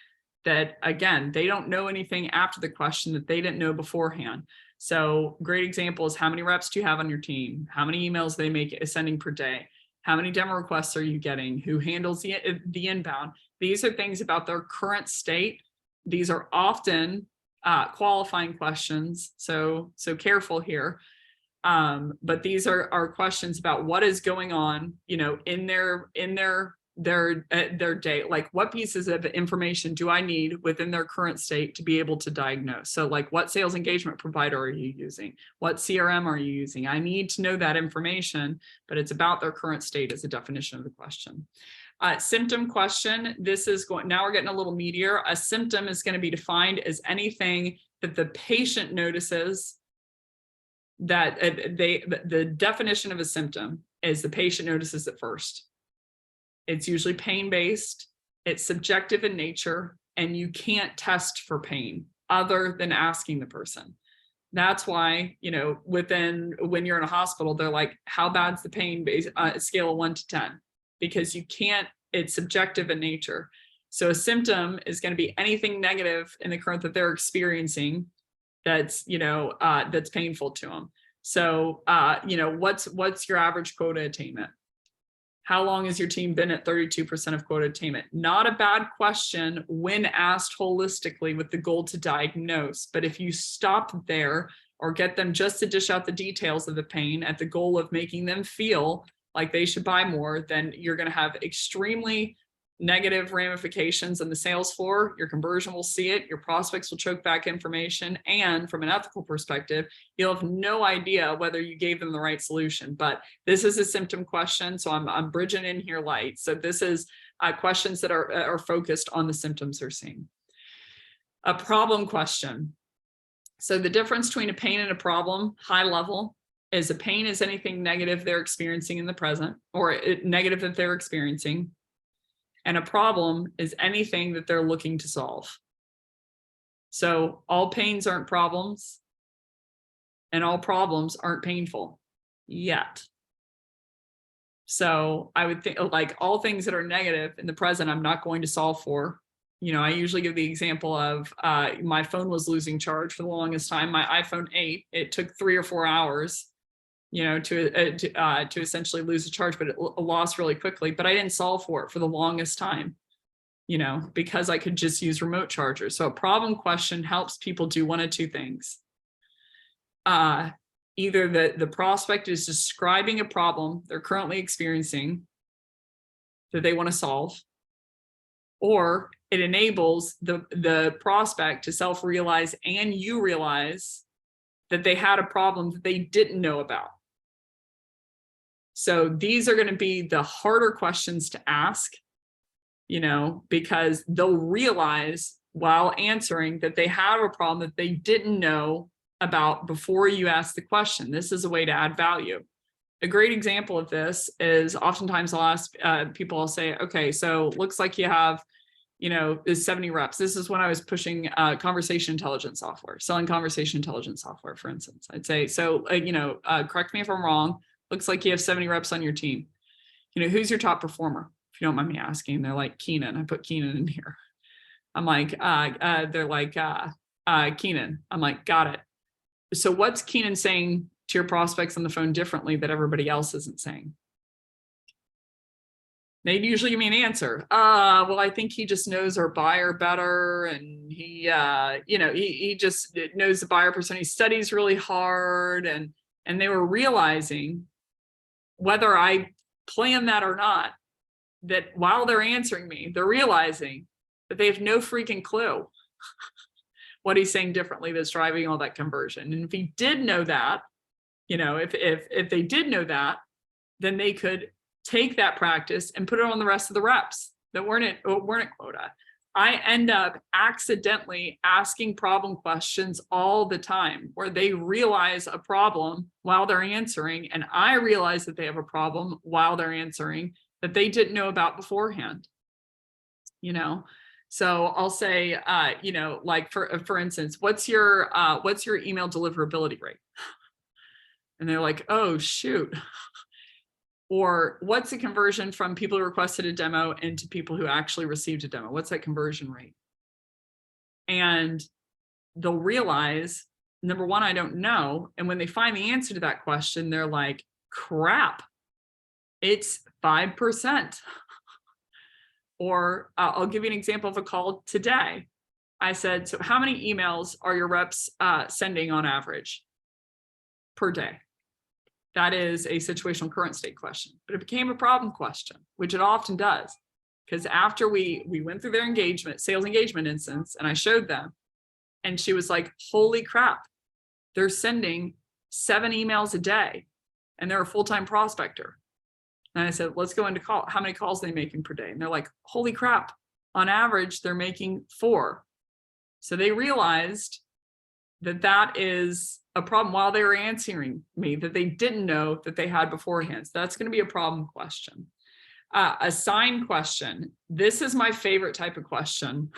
that, again, they don't know anything after the question that they didn't know beforehand. So great example is, how many reps do you have on your team? How many emails they make sending per day? How many demo requests are you getting? Who handles the inbound? These are things about their current state. These are often qualifying questions. So careful here. But these are questions about what is going on, in their day. Like, what pieces of information do I need within their current state to be able to diagnose? So like, what sales engagement provider are you using? What CRM are you using? I need to know that information, but it's about their current state as a definition of the question. Symptom question. Now we're getting a little meatier. A symptom is going to be defined as anything that the patient notices that the definition of a symptom is the patient notices it first. It's usually pain-based, it's subjective in nature, and you can't test for pain other than asking the person. That's why, when you're in a hospital, they're like, how bad's the pain base scale of 1 to 10? Because you can't, it's subjective in nature. So a symptom is going to be anything negative in the current that they're experiencing that's, that's painful to them. So, what's your average quota attainment? How long has your team been at 32% of quota attainment? Not a bad question when asked holistically with the goal to diagnose. But if you stop there or get them just to dish out the details of the pain at the goal of making them feel like they should buy more, then you're going to have extremely negative ramifications on the sales floor. Your conversion will see it. Your prospects will choke back information. And from an ethical perspective, you'll have no idea whether you gave them the right solution. But this is a symptom question. So I'm bridging in here light. So this is questions that are focused on the symptoms they're seeing. A problem question. So the difference between a pain and a problem, high level, is a pain is anything negative they're experiencing in the present, or negative that they're experiencing. And a problem is anything that they're looking to solve. So all pains aren't problems, and all problems aren't painful. yet. So I would think like all things that are negative in the present, I'm not going to solve for. I usually give the example of my phone was losing charge for the longest time. My iPhone 8, it took 3 or 4 hours, to essentially lose the charge, but it lost really quickly. But I didn't solve for it for the longest time, because I could just use remote chargers. So a problem question helps people do one of two things. Either the prospect is describing a problem they're currently experiencing that they want to solve, or it enables the prospect to self-realize and you realize that they had a problem that they didn't know about. So these are going to be the harder questions to ask, because they'll realize while answering that they have a problem that they didn't know about before you ask the question. This is a way to add value. A great example of this is oftentimes I'll ask people, I'll say, okay, so looks like you have, is 70 reps. This is when I was pushing conversation intelligence software, selling conversation intelligence software, for instance. I'd say, so, correct me if I'm wrong. Looks like you have 70 reps on your team. Who's your top performer? If you don't mind me asking. They're like, Keenan. I put Keenan in here. I'm like, they're like, Keenan. I'm like, got it. So what's Keenan saying to your prospects on the phone differently that everybody else isn't saying? They'd usually give me an answer. Well, I think he just knows our buyer better, and he just knows the buyer persona. He studies really hard, and they were realizing, whether I plan that or not, that while they're answering me, they're realizing that they have no freaking clue what he's saying differently that's driving all that conversion. And if he did know that, if they did know that, then they could take that practice and put it on the rest of the reps that weren't at quota. I end up accidentally asking problem questions all the time where they realize a problem while they're answering, and I realize that they have a problem while they're answering that they didn't know about beforehand. So I'll say, like for instance, what's your email deliverability rate? And they're like, oh shoot. Or what's the conversion from people who requested a demo into people who actually received a demo? What's that conversion rate? And they'll realize, number one, I don't know. And when they find the answer to that question, they're like, crap, it's 5%. Or I'll give you an example of a call today. I said, so how many emails are your reps sending on average per day? That is a situational current state question, but it became a problem question, which it often does. Because after we went through their sales engagement instance, and I showed them, and she was like, holy crap, they're sending 7 emails a day and they're a full-time prospector. And I said, let's go into call. How many calls are they making per day? And they're like, holy crap, on average, they're making 4. So they realized that that is a problem while they were answering me that they didn't know that they had beforehand. So that's going to be a problem question. A sign question. This is my favorite type of question.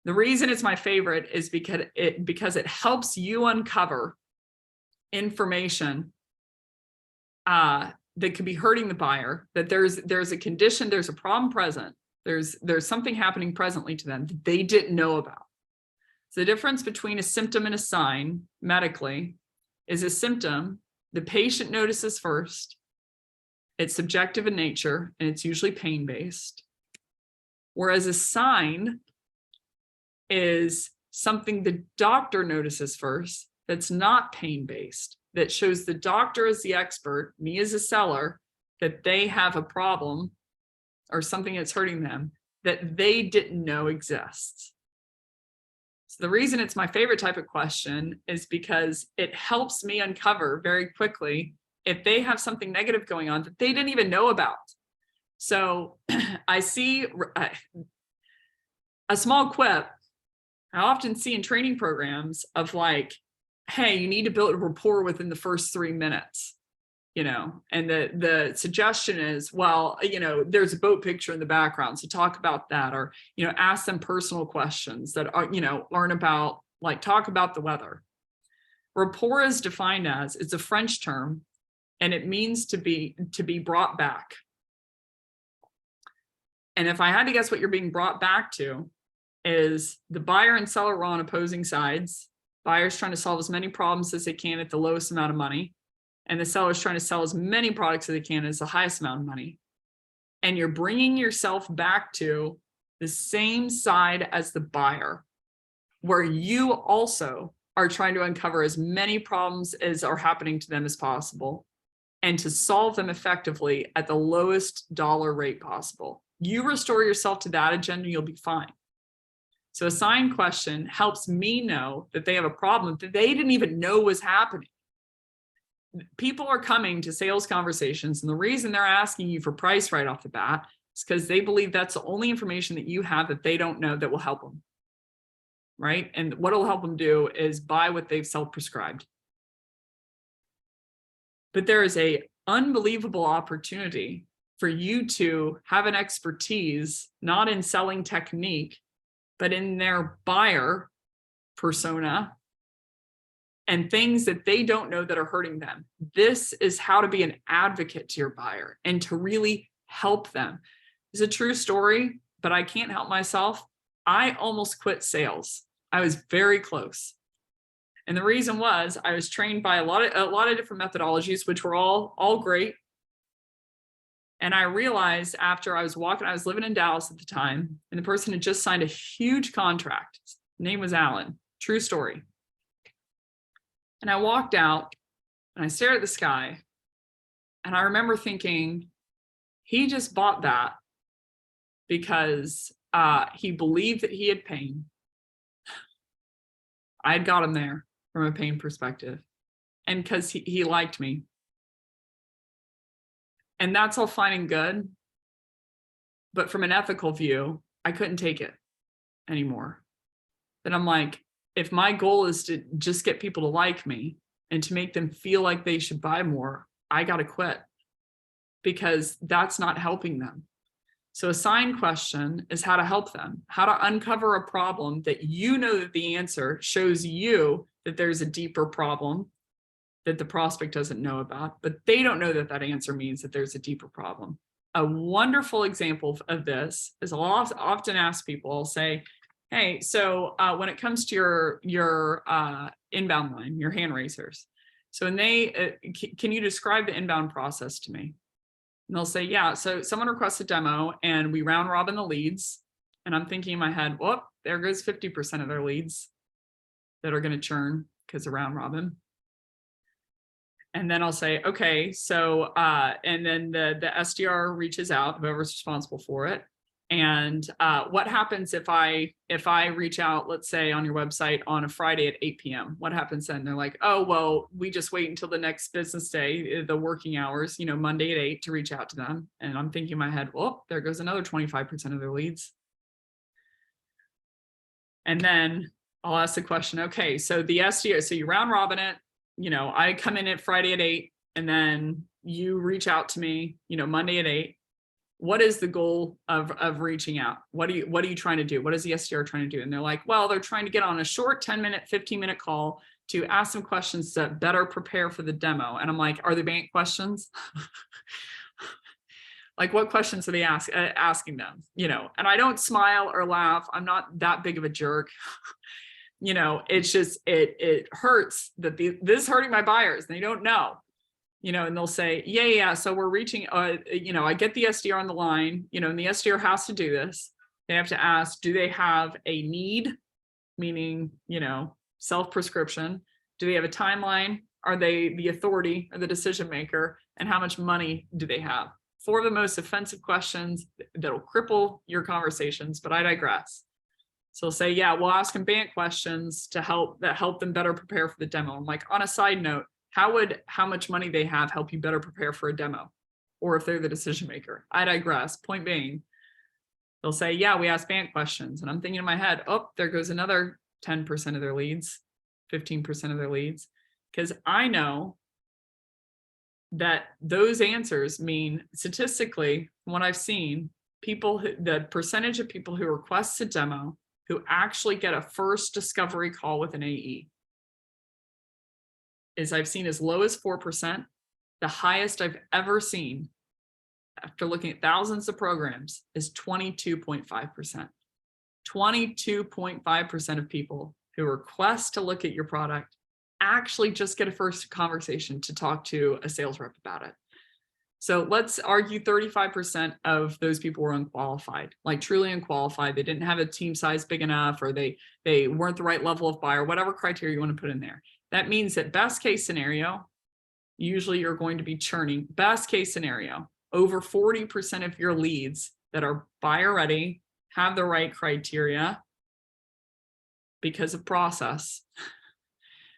The reason it's my favorite is because it helps you uncover information that could be hurting the buyer, that there's a condition, there's a problem present, there's something happening presently to them that they didn't know about. So the difference between a symptom and a sign medically is a symptom, the patient notices first, it's subjective in nature, and it's usually pain-based. Whereas a sign is something the doctor notices first that's not pain-based, that shows the doctor as the expert, me as a seller, that they have a problem or something that's hurting them that they didn't know exists. So the reason it's my favorite type of question is because it helps me uncover very quickly if they have something negative going on that they didn't even know about. So I see a small quip I often see in training programs of like, hey, you need to build a rapport within the first 3 minutes, and the suggestion is, well, there's a boat picture in the background, so talk about that, or, ask them personal questions that are, aren't about, like, talk about the weather. Rapport is defined as, it's a French term, and it means to be brought back. And if I had to guess what you're being brought back to, is the buyer and seller were on opposing sides. Buyer's trying to solve as many problems as they can at the lowest amount of money. And the seller's trying to sell as many products as they can as the highest amount of money. And you're bringing yourself back to the same side as the buyer, where you also are trying to uncover as many problems as are happening to them as possible and to solve them effectively at the lowest dollar rate possible. You restore yourself to that agenda, you'll be fine. So a sign question helps me know that they have a problem that they didn't even know was happening. People are coming to sales conversations, and the reason they're asking you for price right off the bat is because they believe that's the only information that you have that they don't know that will help them, right? And what will help them do is buy what they've self-prescribed. But there is an unbelievable opportunity for you to have an expertise, not in selling technique, but in their buyer persona and things that they don't know that are hurting them. This is how to be an advocate to your buyer and to really help them. It's a true story, but I can't help myself. I almost quit sales. I was very close. And the reason was I was trained by a lot of different methodologies, which were all great. And I realized after I was living in Dallas at the time, and the person had just signed a huge contract. His name was Alan, true story. And I walked out and I stared at the sky. And I remember thinking, he just bought that because he believed that he had pain. I had got him there from a pain perspective, and because he liked me. And that's all fine and good. But from an ethical view, I couldn't take it anymore. Then I'm like, if my goal is to just get people to like me and to make them feel like they should buy more, I got to quit, because that's not helping them. So a sign question is how to help them, how to uncover a problem that you know that the answer shows you that there's a deeper problem that the prospect doesn't know about, but they don't know that that answer means that there's a deeper problem. A wonderful example of this is I'll often ask people, I'll say, hey, so when it comes to your inbound line, your hand raisers, so when they, can you describe the inbound process to me? And they'll say, yeah, so someone requests a demo and we round robin the leads. And I'm thinking in my head, whoop, there goes 50% of their leads that are going to churn because of round robin. And then I'll say, okay, so, and then the SDR reaches out, whoever's responsible for it. And what happens if I reach out, let's say on your website on a Friday at 8 p.m., what happens then? They're like, oh, well, we just wait until the next business day, the working hours, Monday at 8 to reach out to them. And I'm thinking in my head, well, there goes another 25% of their leads. And then I'll ask the question, okay, so the SDR, so you round robin it, I come in at Friday at 8, and then you reach out to me, Monday at 8. What is the goal of reaching out? What are you trying to do? What is the SDR trying to do? And they're like, well, they're trying to get on a short 10-minute, 15-minute call to ask some questions to better prepare for the demo. And I'm like, are they bank questions? Like, what questions are they asking them? And I don't smile or laugh. I'm not that big of a jerk. It's just, it hurts that this is hurting my buyers. They don't know, and they'll say, yeah. So we're reaching, I get the SDR on the line, and the SDR has to do this. They have to ask, do they have a need? Meaning, self-prescription. Do they have a timeline? Are they the authority or the decision maker? And how much money do they have? 4 of the most offensive questions that'll cripple your conversations, but I digress. So they'll say, yeah, we'll ask them bank questions to help them better prepare for the demo. I'm like, on a side note, how much money they have help you better prepare for a demo? Or if they're the decision maker. I digress. Point being, they'll say, yeah, we ask bank questions. And I'm thinking in my head, oh, there goes another 10% of their leads, 15% of their leads. Because I know that those answers mean, statistically, from what I've seen, the percentage of people who request a demo who actually get a first discovery call with an AE. is I've seen as low as 4%. The highest I've ever seen after looking at thousands of programs is 22.5%. 22.5% of people who request to look at your product actually just get a first conversation to talk to a sales rep about it. So let's argue 35% of those people were unqualified, like truly unqualified. They didn't have a team size big enough, or they weren't the right level of buyer, whatever criteria you want to put in there. That means that best case scenario, usually you're going to be churning, best case scenario, over 40% of your leads that are buyer ready, have the right criteria because of process.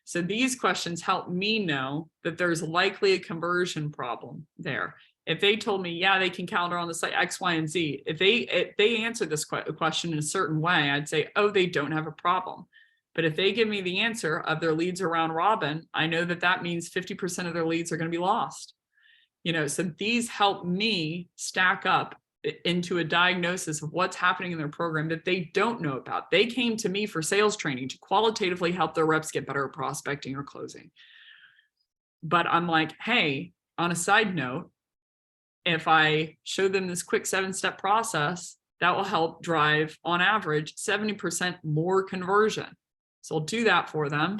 So these questions help me know that there's likely a conversion problem there. If they told me, yeah, they can calendar on the site X, Y, and Z, if they answer this question in a certain way, I'd say, oh, they don't have a problem. But if they give me the answer of their leads around robin, I know that that means 50% of their leads are going to be lost. So these help me stack up into a diagnosis of what's happening in their program that they don't know about. They came to me for sales training to qualitatively help their reps get better at prospecting or closing. But I'm like, hey, on a side note, if I show them this quick 7-step process, that will help drive, on average, 70% more conversion. So I'll do that for them.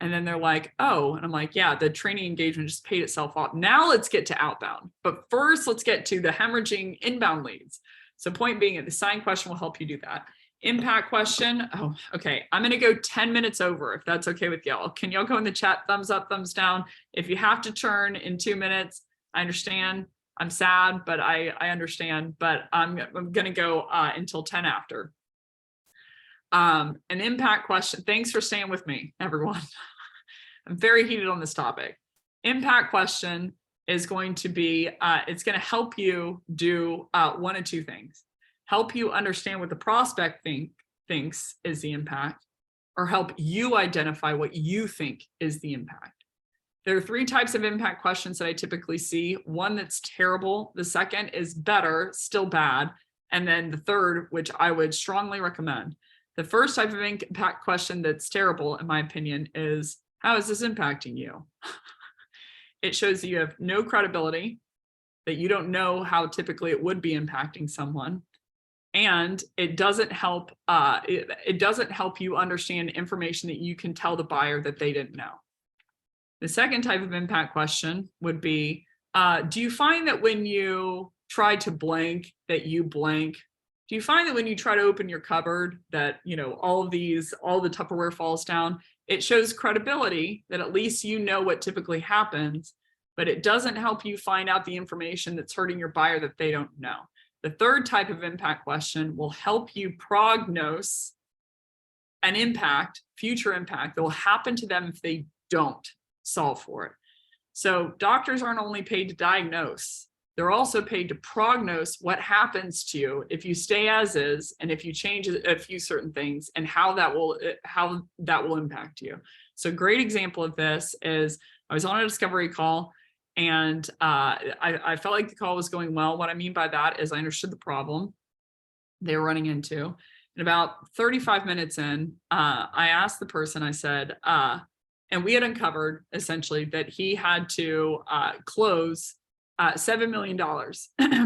And then they're like, oh, and I'm like, yeah, the training engagement just paid itself off. Now let's get to outbound. But first, let's get to the hemorrhaging inbound leads. So point being, the sign question will help you do that. Impact question. Oh, okay. I'm going to go 10 minutes over, if that's okay with y'all. Can y'all go in the chat, thumbs up, thumbs down? If you have to churn in 2 minutes, I understand. I'm sad, but I understand. But I'm going to go until 10 after. An impact question. Thanks for staying with me, everyone. I'm very heated on this topic. Impact question is going to be, it's going to help you do one of two things. Help you understand what the prospect thinks is the impact, or help you identify what you think is the impact. There are 3 types of impact questions that I typically see. One that's terrible. The second is better, still bad. And then the third, which I would strongly recommend. The first type of impact question that's terrible, in my opinion, is, how is this impacting you? It shows that you have no credibility, that you don't know how typically it would be impacting someone. And it doesn't help, it doesn't help you understand information that you can tell the buyer that they didn't know. The second type of impact question would be, do you find that when you try to blank, that you blank? Do you find that when you try to open your cupboard that, all the Tupperware falls down? It shows credibility that at least you know what typically happens, but it doesn't help you find out the information that's hurting your buyer that they don't know. The third type of impact question will help you prognose an impact, future impact that will happen to them if they don't solve for it. So doctors aren't only paid to diagnose, they're also paid to prognose what happens to you if you stay as is, and if you change a few certain things, and how that will impact you. So a great example of this is, I was on a discovery call, and I felt like the call was going well. What I mean by that is I understood the problem they were running into. And about 35 minutes in, I asked the person, I said, and we had uncovered essentially that he had to close $7 million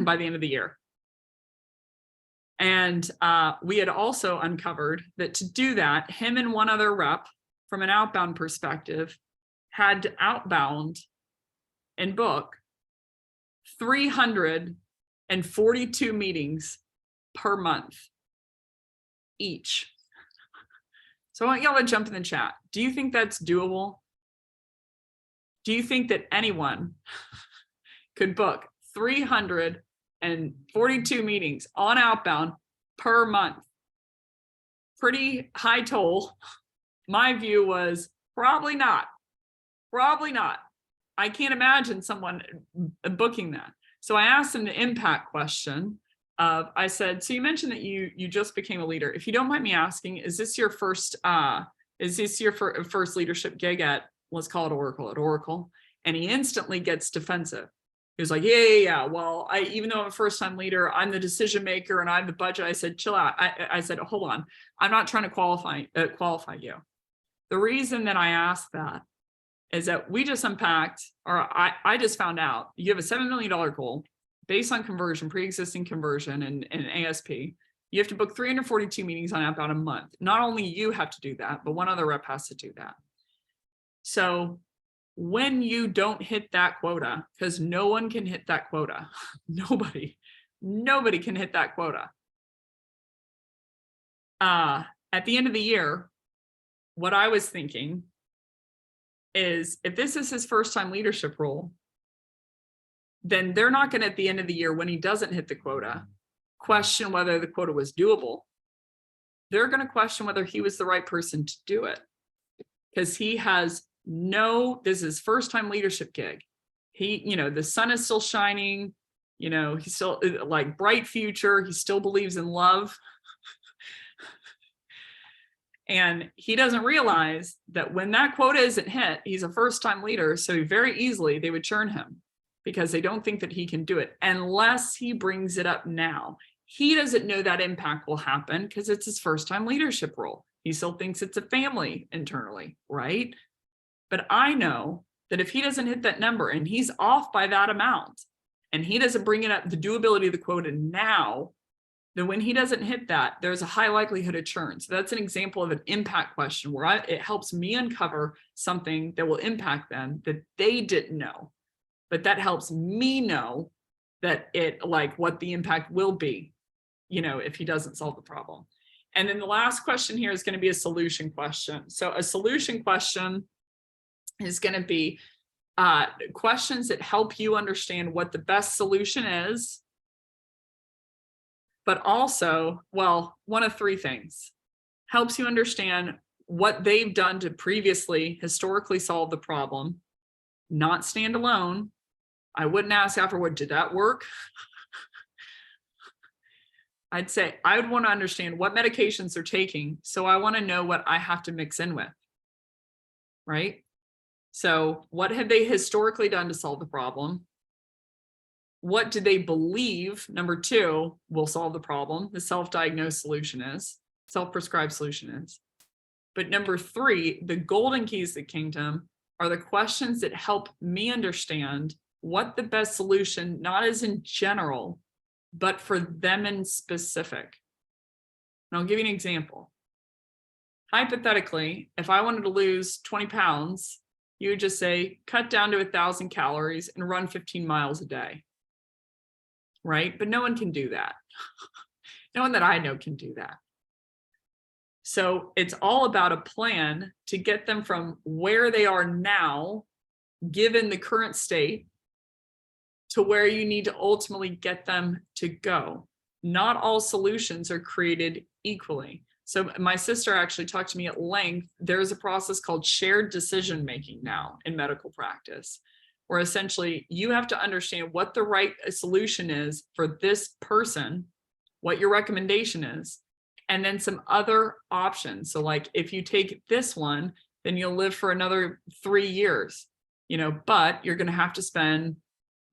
by the end of the year. And we had also uncovered that to do that, him and one other rep from an outbound perspective had to outbound and book 342 meetings per month each. So I want y'all to jump in the chat. Do you think that's doable? Do you think that anyone could book 342 meetings on outbound per month? Pretty high toll. My view was probably not. Probably not. I can't imagine someone booking that. So I asked him the impact question of, I said, so you mentioned that you just became a leader. If you don't mind me asking, is this your first leadership gig at, let's call it Oracle? And he instantly gets defensive. He was like, yeah. Well, even though I'm a first-time leader, I'm the decision maker and I have the budget. I said, chill out. I said, hold on. I'm not trying to qualify you. The reason that I asked that is that we just unpacked, or I just found out, you have a $7 million goal based on conversion, pre-existing conversion and ASP. You have to book 342 meetings on about a month. Not only you have to do that, but one other rep has to do that. So when you don't hit that quota, because no one can hit that quota, nobody can hit that quota. At the end of the year, what I was thinking is, if this is his first time leadership role, then they're not going to, at the end of the year, when he doesn't hit the quota, question whether the quota was doable. They're going to question whether he was the right person to do it, because he has this is his first time leadership gig. He, the sun is still shining, he's still like bright future. He still believes in love. And he doesn't realize that when that quota isn't hit, he's a first time leader. So very easily they would churn him because they don't think that he can do it unless he brings it up now. He doesn't know that impact will happen because it's his first time leadership role. He still thinks it's a family internally, right? But I know that if he doesn't hit that number and he's off by that amount and he doesn't bring it up, the doability of the quota now, then when he doesn't hit that, there's a high likelihood of churn. So that's an example of an impact question where it helps me uncover something that will impact them that they didn't know, but that helps me know that what the impact will be, if he doesn't solve the problem. And then the last question here is going to be a solution question. So a solution question is going to be questions that help you understand what the best solution is, but also, one of three things. Helps you understand what they've done to previously, historically solve the problem, not stand alone. I wouldn't ask afterward, did that work? I'd say I would want to understand what medications they're taking. So I want to know what I have to mix in with, right? So what have they historically done to solve the problem? What do they believe, number two, will solve the problem? The self-diagnosed solution is, self-prescribed solution is. But number three, the golden keys to the kingdom are the questions that help me understand what the best solution, not as in general, but for them in specific. And I'll give you an example. Hypothetically, if I wanted to lose 20 pounds, you would just say, cut down to 1,000 calories and run 15 miles a day. Right? But no one can do that. No one that I know can do that. So it's all about a plan to get them from where they are now, given the current state, to where you need to ultimately get them to go. Not all solutions are created equally. So my sister actually talked to me at length. There's a process called shared decision-making now in medical practice, where essentially you have to understand what the right solution is for this person, what your recommendation is, and then some other options. So like if you take this one, then you'll live for another 3 years, but you're going to have to spend,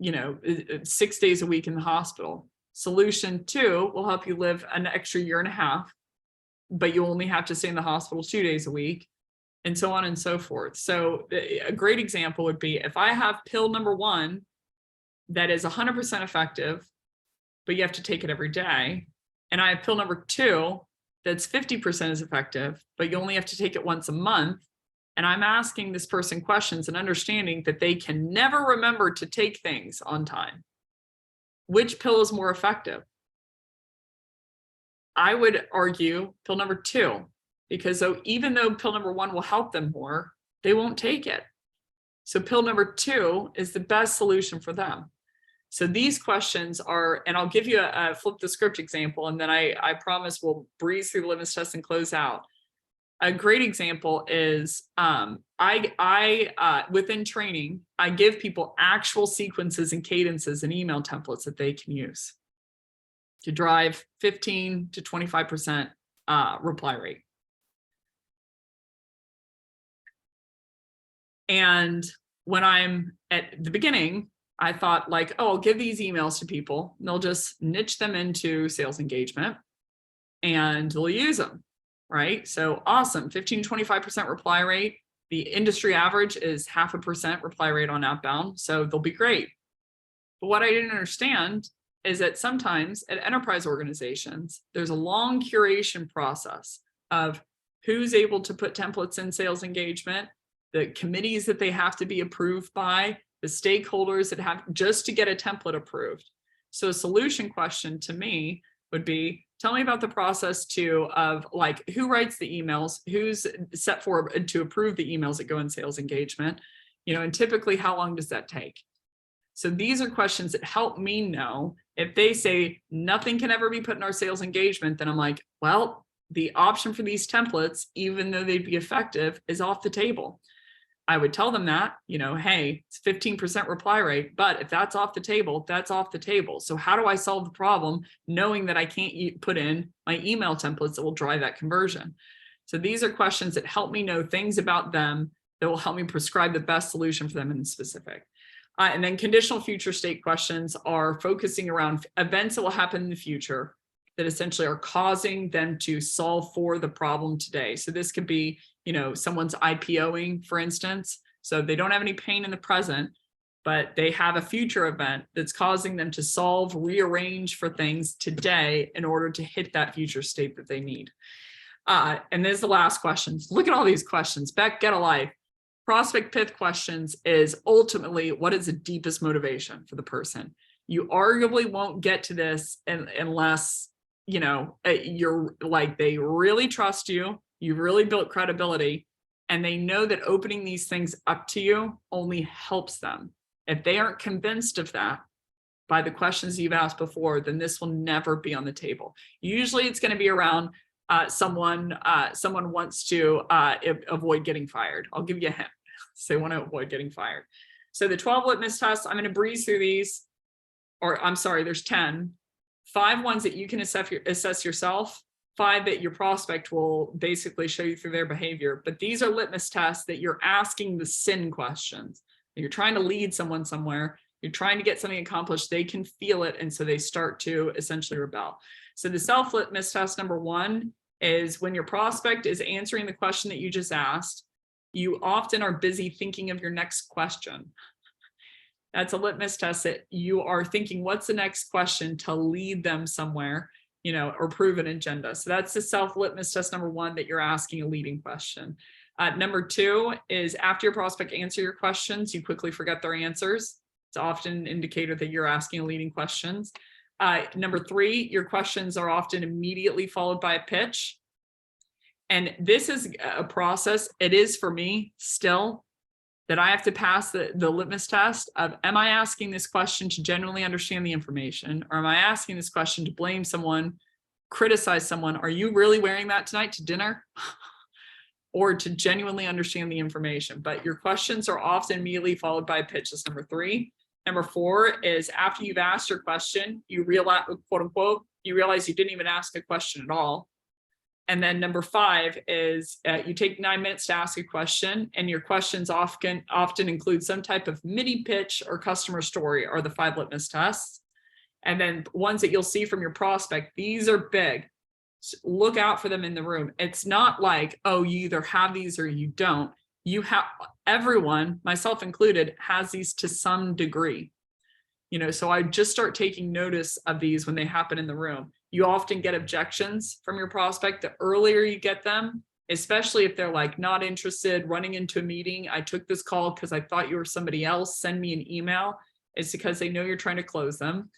6 days a week in the hospital. Solution 2 will help you live an extra 1.5 years, but you only have to stay in the hospital 2 days a week, and so on and so forth. So a great example would be if I have pill number 1 that is 100% effective, but you have to take it every day, and I have pill number 2 that's 50% as effective, but you only have to take it once a month, and I'm asking this person questions and understanding that they can never remember to take things on time. Which pill is more effective? I would argue pill number 2, because even though pill number 1 will help them more, they won't take it. So pill number 2 is the best solution for them. So these questions are, and I'll give you a flip the script example, and then I promise we'll breeze through the litmus test and close out. A great example is within training, I give people actual sequences and cadences and email templates that they can use to drive 15 to 25% reply rate. And when I'm at the beginning, I thought I'll give these emails to people and they'll just niche them into sales engagement and they'll use them, right? So awesome, 15 to 25% reply rate. The industry average is 0.5% reply rate on outbound, so they'll be great. But what I didn't understand is that sometimes at enterprise organizations, there's a long curation process of who's able to put templates in sales engagement, the committees that they have to be approved by, the stakeholders that have just to get a template approved. So a solution question to me would be, tell me about the process too of like who writes the emails, who's set for to approve the emails that go in sales engagement, and typically how long does that take? So these are questions that help me know if they say nothing can ever be put in our sales engagement, then I'm like, well, the option for these templates, even though they'd be effective, is off the table. I would tell them that, hey, it's 15% reply rate, but if that's off the table, that's off the table. So how do I solve the problem knowing that I can't put in my email templates that will drive that conversion? So these are questions that help me know things about them that will help me prescribe the best solution for them in specific. And then conditional future state questions are focusing around events that will happen in the future that essentially are causing them to solve for the problem today. So this could be, someone's IPOing, for instance. So they don't have any pain in the present, but they have a future event that's causing them to solve, rearrange for things today in order to hit that future state that they need. And there's the last questions. Look at all these questions. Becc, get a life. Prospect pith questions is ultimately what is the deepest motivation for the person. You arguably won't get to this unless, you're like, they really trust you, you've really built credibility, and they know that opening these things up to you only helps them. If they aren't convinced of that by the questions you've asked before, then this will never be on the table. Usually it's going to be around someone wants to avoid getting fired. I'll give you a hint. So they want to avoid getting fired. So the 12 litmus tests, I'm going to breeze through these, or I'm sorry, there's 10. 5 ones that you can assess yourself, 5 that your prospect will basically show you through their behavior. But these are litmus tests that you're asking the sin questions. You're trying to lead someone somewhere. You're trying to get something accomplished. They can feel it. And so they start to essentially rebel. So the self-litmus test number 1 is when your prospect is answering the question that you just asked, you often are busy thinking of your next question. That's a litmus test that you are thinking, what's the next question to lead them somewhere, or prove an agenda. So that's the self-litmus test number 1, that you're asking a leading question. Number 2 is after your prospect answer your questions, you quickly forget their answers. It's often an indicator that you're asking leading questions. Number 3, your questions are often immediately followed by a pitch. And this is a process, it is for me still, that I have to pass the litmus test of, am I asking this question to genuinely understand the information? Or am I asking this question to blame someone, criticize someone? Are you really wearing that tonight to dinner? Or to genuinely understand the information? But your questions are often immediately followed by a pitch. That's number 3. Number 4 is after you've asked your question, you realize, quote unquote, you realize you didn't even ask a question at all. And then number 5 is you take 9 minutes to ask a question, and your questions often include some type of mini pitch or customer story, are the 5 litmus tests. And then ones that you'll see from your prospect, these are big. So look out for them in the room. It's not like, oh, you either have these or you don't. You have, everyone, myself included, has these to some degree. So I just start taking notice of these when they happen in the room. You often get objections from your prospect. The earlier you get them, especially if they're like not interested, running into a meeting, I took this call because I thought you were somebody else, send me an email, it's because they know you're trying to close them.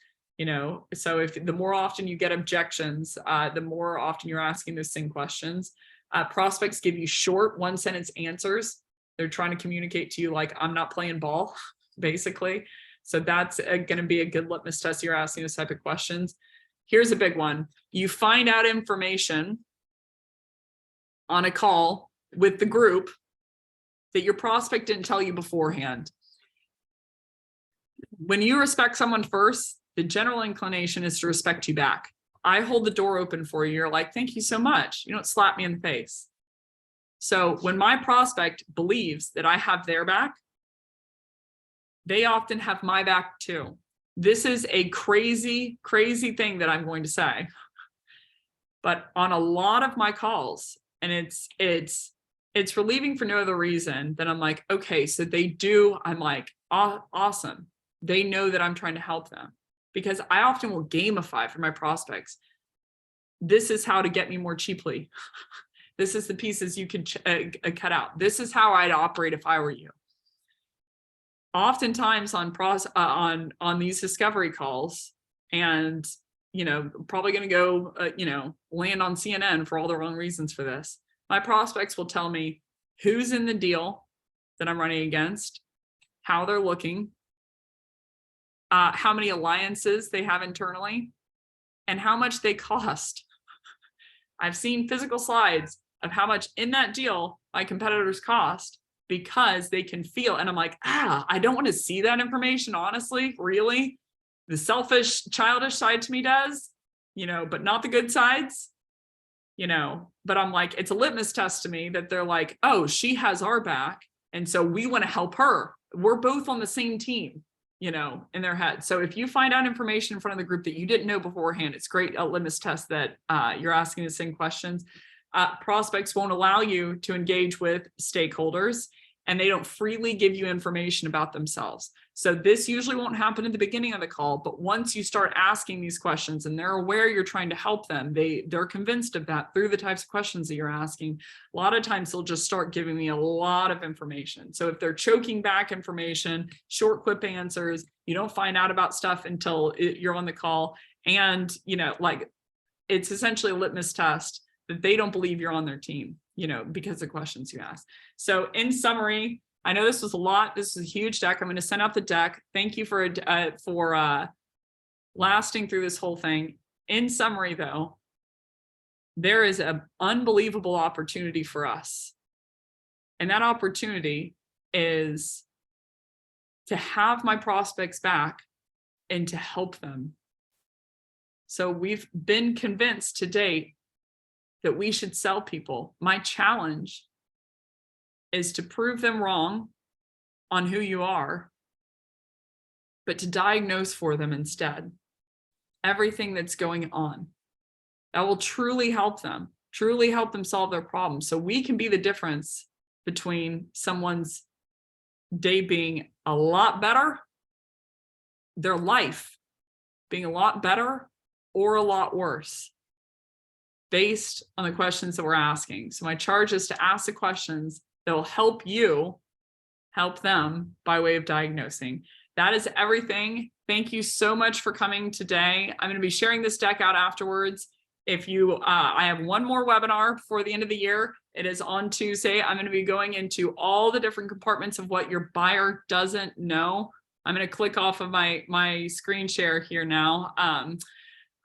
So if the more often you get objections, the more often you're asking those same questions. Prospects give you short 1-sentence answers. They're trying to communicate to you like, I'm not playing ball, basically. So that's going to be a good litmus test. You're asking those type of questions. Here's a big one. You find out information on a call with the group that your prospect didn't tell you beforehand. When you respect someone first, the general inclination is to respect you back. I hold the door open for you. You're like, thank you so much. You don't slap me in the face. So when my prospect believes that I have their back, they often have my back too. This is a crazy, crazy thing that I'm going to say. But on a lot of my calls, and it's it's relieving for no other reason than I'm like, okay, so they do, I'm like, awesome. They know that I'm trying to help them, because I often will gamify for my prospects. This is how to get me more cheaply. This is the pieces you could cut out. This is how I'd operate if I were you. Oftentimes on these discovery calls, and probably going to go land on CNN for all the wrong reasons for this. My prospects will tell me who's in the deal that I'm running against, how they're looking, how many alliances they have internally, and how much they cost. I've seen physical slides of how much in that deal my competitors cost, because they can feel, and I'm like, I don't want to see that information, honestly, really. The selfish, childish side to me does, but not the good sides, but I'm like, it's a litmus test to me that they're like, oh, she has our back, and so we want to help her. We're both on the same team, in their head. So if you find out information in front of the group that you didn't know beforehand, it's great, a litmus test that you're asking the same questions. Prospects won't allow you to engage with stakeholders, and they don't freely give you information about themselves. So this usually won't happen in the beginning of the call, but once you start asking these questions and they're aware you're trying to help them, they're convinced of that through the types of questions that you're asking. A lot of times they'll just start giving me a lot of information. So if they're choking back information, short, quick answers, you don't find out about stuff until you're on the call. And, it's essentially a litmus test that they don't believe you're on their team, because of the questions you ask. So in summary, I know this was a lot. This is a huge deck. I'm going to send out the deck. Thank you for lasting through this whole thing. In summary, though, there is an unbelievable opportunity for us. And that opportunity is to have my prospects back and to help them. So we've been convinced to date that we should sell people. My challenge is to prove them wrong on who you are, but to diagnose for them instead everything that's going on. That will truly help them solve their problems. So we can be the difference between someone's day being a lot better, their life being a lot better, or a lot worse, based on the questions that we're asking. So my charge is to ask the questions that will help you help them by way of diagnosing. That is everything. Thank you so much for coming today. I'm going to be sharing this deck out afterwards. If you, I have one more webinar before the end of the year. It is on Tuesday. I'm going to be going into all the different compartments of what your buyer doesn't know. I'm going to click off of my screen share here now.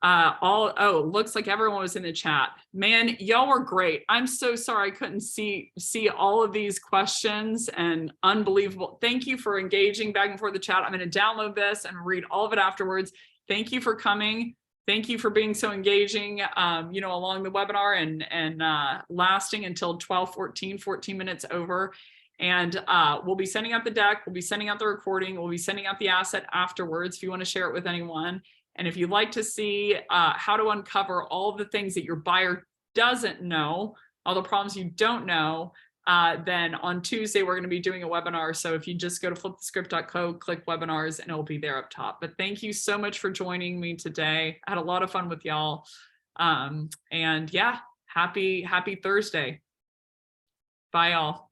Looks like everyone was in the chat. Man, y'all were great. I'm so sorry I couldn't see all of these questions, and unbelievable. Thank you for engaging back and forth the chat. I'm going to download this and read all of it afterwards. Thank you for coming. Thank you for being so engaging, along the webinar and lasting until 12:14, 14 minutes over. And we'll be sending out the deck. We'll be sending out the recording. We'll be sending out the asset afterwards if you want to share it with anyone. And if you'd like to see how to uncover all of the things that your buyer doesn't know, all the problems you don't know, then on Tuesday, we're going to be doing a webinar. So if you just go to flipthescript.co, click webinars, and it'll be there up top. But thank you so much for joining me today. I had a lot of fun with y'all. And yeah, happy Thursday. Bye, y'all.